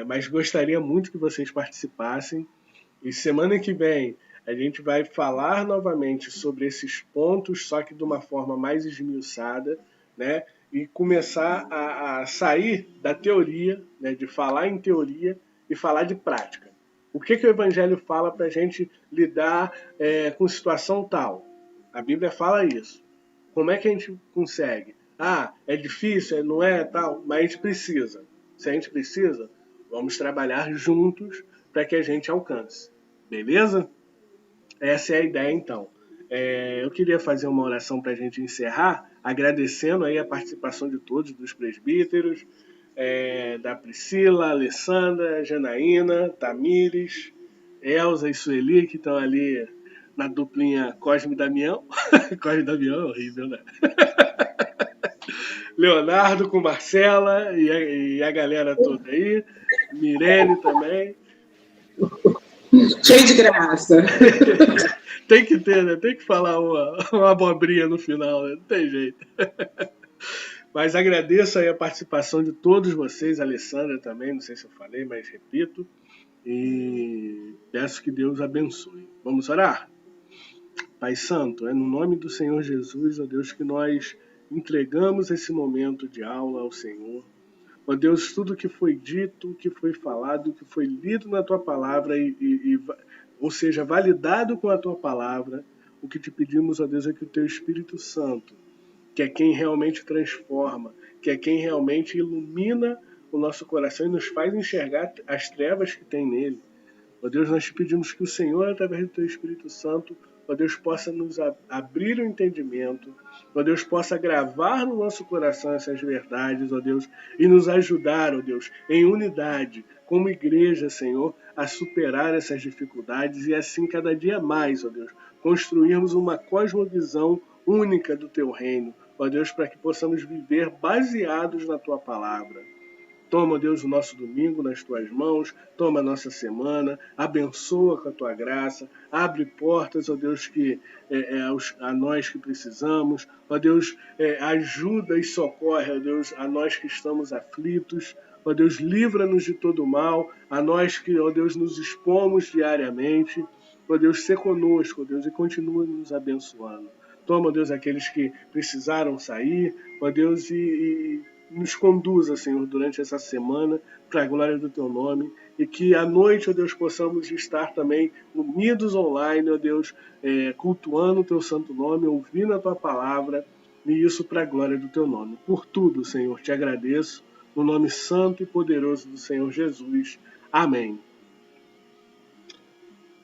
Mas gostaria muito que vocês participassem. E semana que vem a gente vai falar novamente sobre esses pontos, só que de uma forma mais esmiuçada, né? E começar a sair da teoria, né, de falar em teoria e falar de prática. O que o Evangelho fala para a gente lidar com situação tal? A Bíblia fala isso. Como é que a gente consegue? É difícil, não é tal, mas a gente precisa. Se a gente precisa, vamos trabalhar juntos para que a gente alcance. Beleza? Essa é a ideia, então. Eu queria fazer uma oração para a gente encerrar, agradecendo aí a participação de todos, dos presbíteros, da Priscila, Alessandra, Janaína, Tamires, Elza e Sueli, que estão ali na duplinha Cosme e Damião. Cosme e Damião é horrível, né? Leonardo com Marcela e a galera toda aí. Mirene também. Cheio de graça. Tem que ter, né? Tem que falar uma abobrinha no final, né? Não tem jeito. Mas agradeço aí a participação de todos vocês, a Alessandra também, não sei se eu falei, mas repito. E peço que Deus abençoe. Vamos orar? Pai Santo, é no nome do Senhor Jesus, ó Deus, que nós entregamos esse momento de aula ao Senhor. Ó Deus, tudo que foi dito, que foi falado, que foi lido na Tua Palavra, ou seja, validado com a Tua Palavra, o que te pedimos, ó Deus, é que o Teu Espírito Santo, que é quem realmente transforma, que é quem realmente ilumina o nosso coração e nos faz enxergar as trevas que tem nele. Ó Deus, nós te pedimos que o Senhor, através do Teu Espírito Santo, ó Deus, possa nos abrir o entendimento, ó Deus, possa gravar no nosso coração essas verdades, ó Deus, e nos ajudar, ó Deus, em unidade, como igreja, Senhor, a superar essas dificuldades e assim cada dia mais, ó Deus, construirmos uma cosmovisão única do Teu reino, ó Deus, para que possamos viver baseados na Tua Palavra. Toma, Deus, o nosso domingo nas Tuas mãos, toma a nossa semana, abençoa com a Tua graça, abre portas, ó Deus, a nós que precisamos, ó Deus, ajuda e socorre, ó Deus, a nós que estamos aflitos, ó Deus, livra-nos de todo mal, a nós que, ó Deus, nos expomos diariamente, ó Deus, sê conosco, ó Deus, e continua nos abençoando. Toma, ó Deus, aqueles que precisaram sair, ó Deus, e nos conduza, Senhor, durante essa semana, para a glória do Teu nome, e que à noite, ó Deus, possamos estar também unidos online, ó Deus, cultuando o Teu santo nome, ouvindo a Tua palavra, e isso para a glória do Teu nome. Por tudo, Senhor, te agradeço, no nome santo e poderoso do Senhor Jesus. Amém.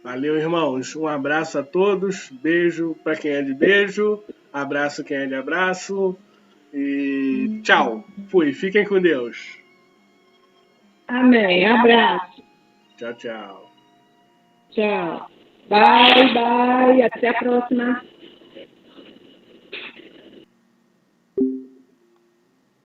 Valeu, irmãos. Um abraço a todos, beijo para quem é de beijo, abraço quem é de abraço, e tchau. Fui. Fiquem com Deus. Amém. Abraço. Tchau, tchau. Tchau. Bye, bye. Até a próxima.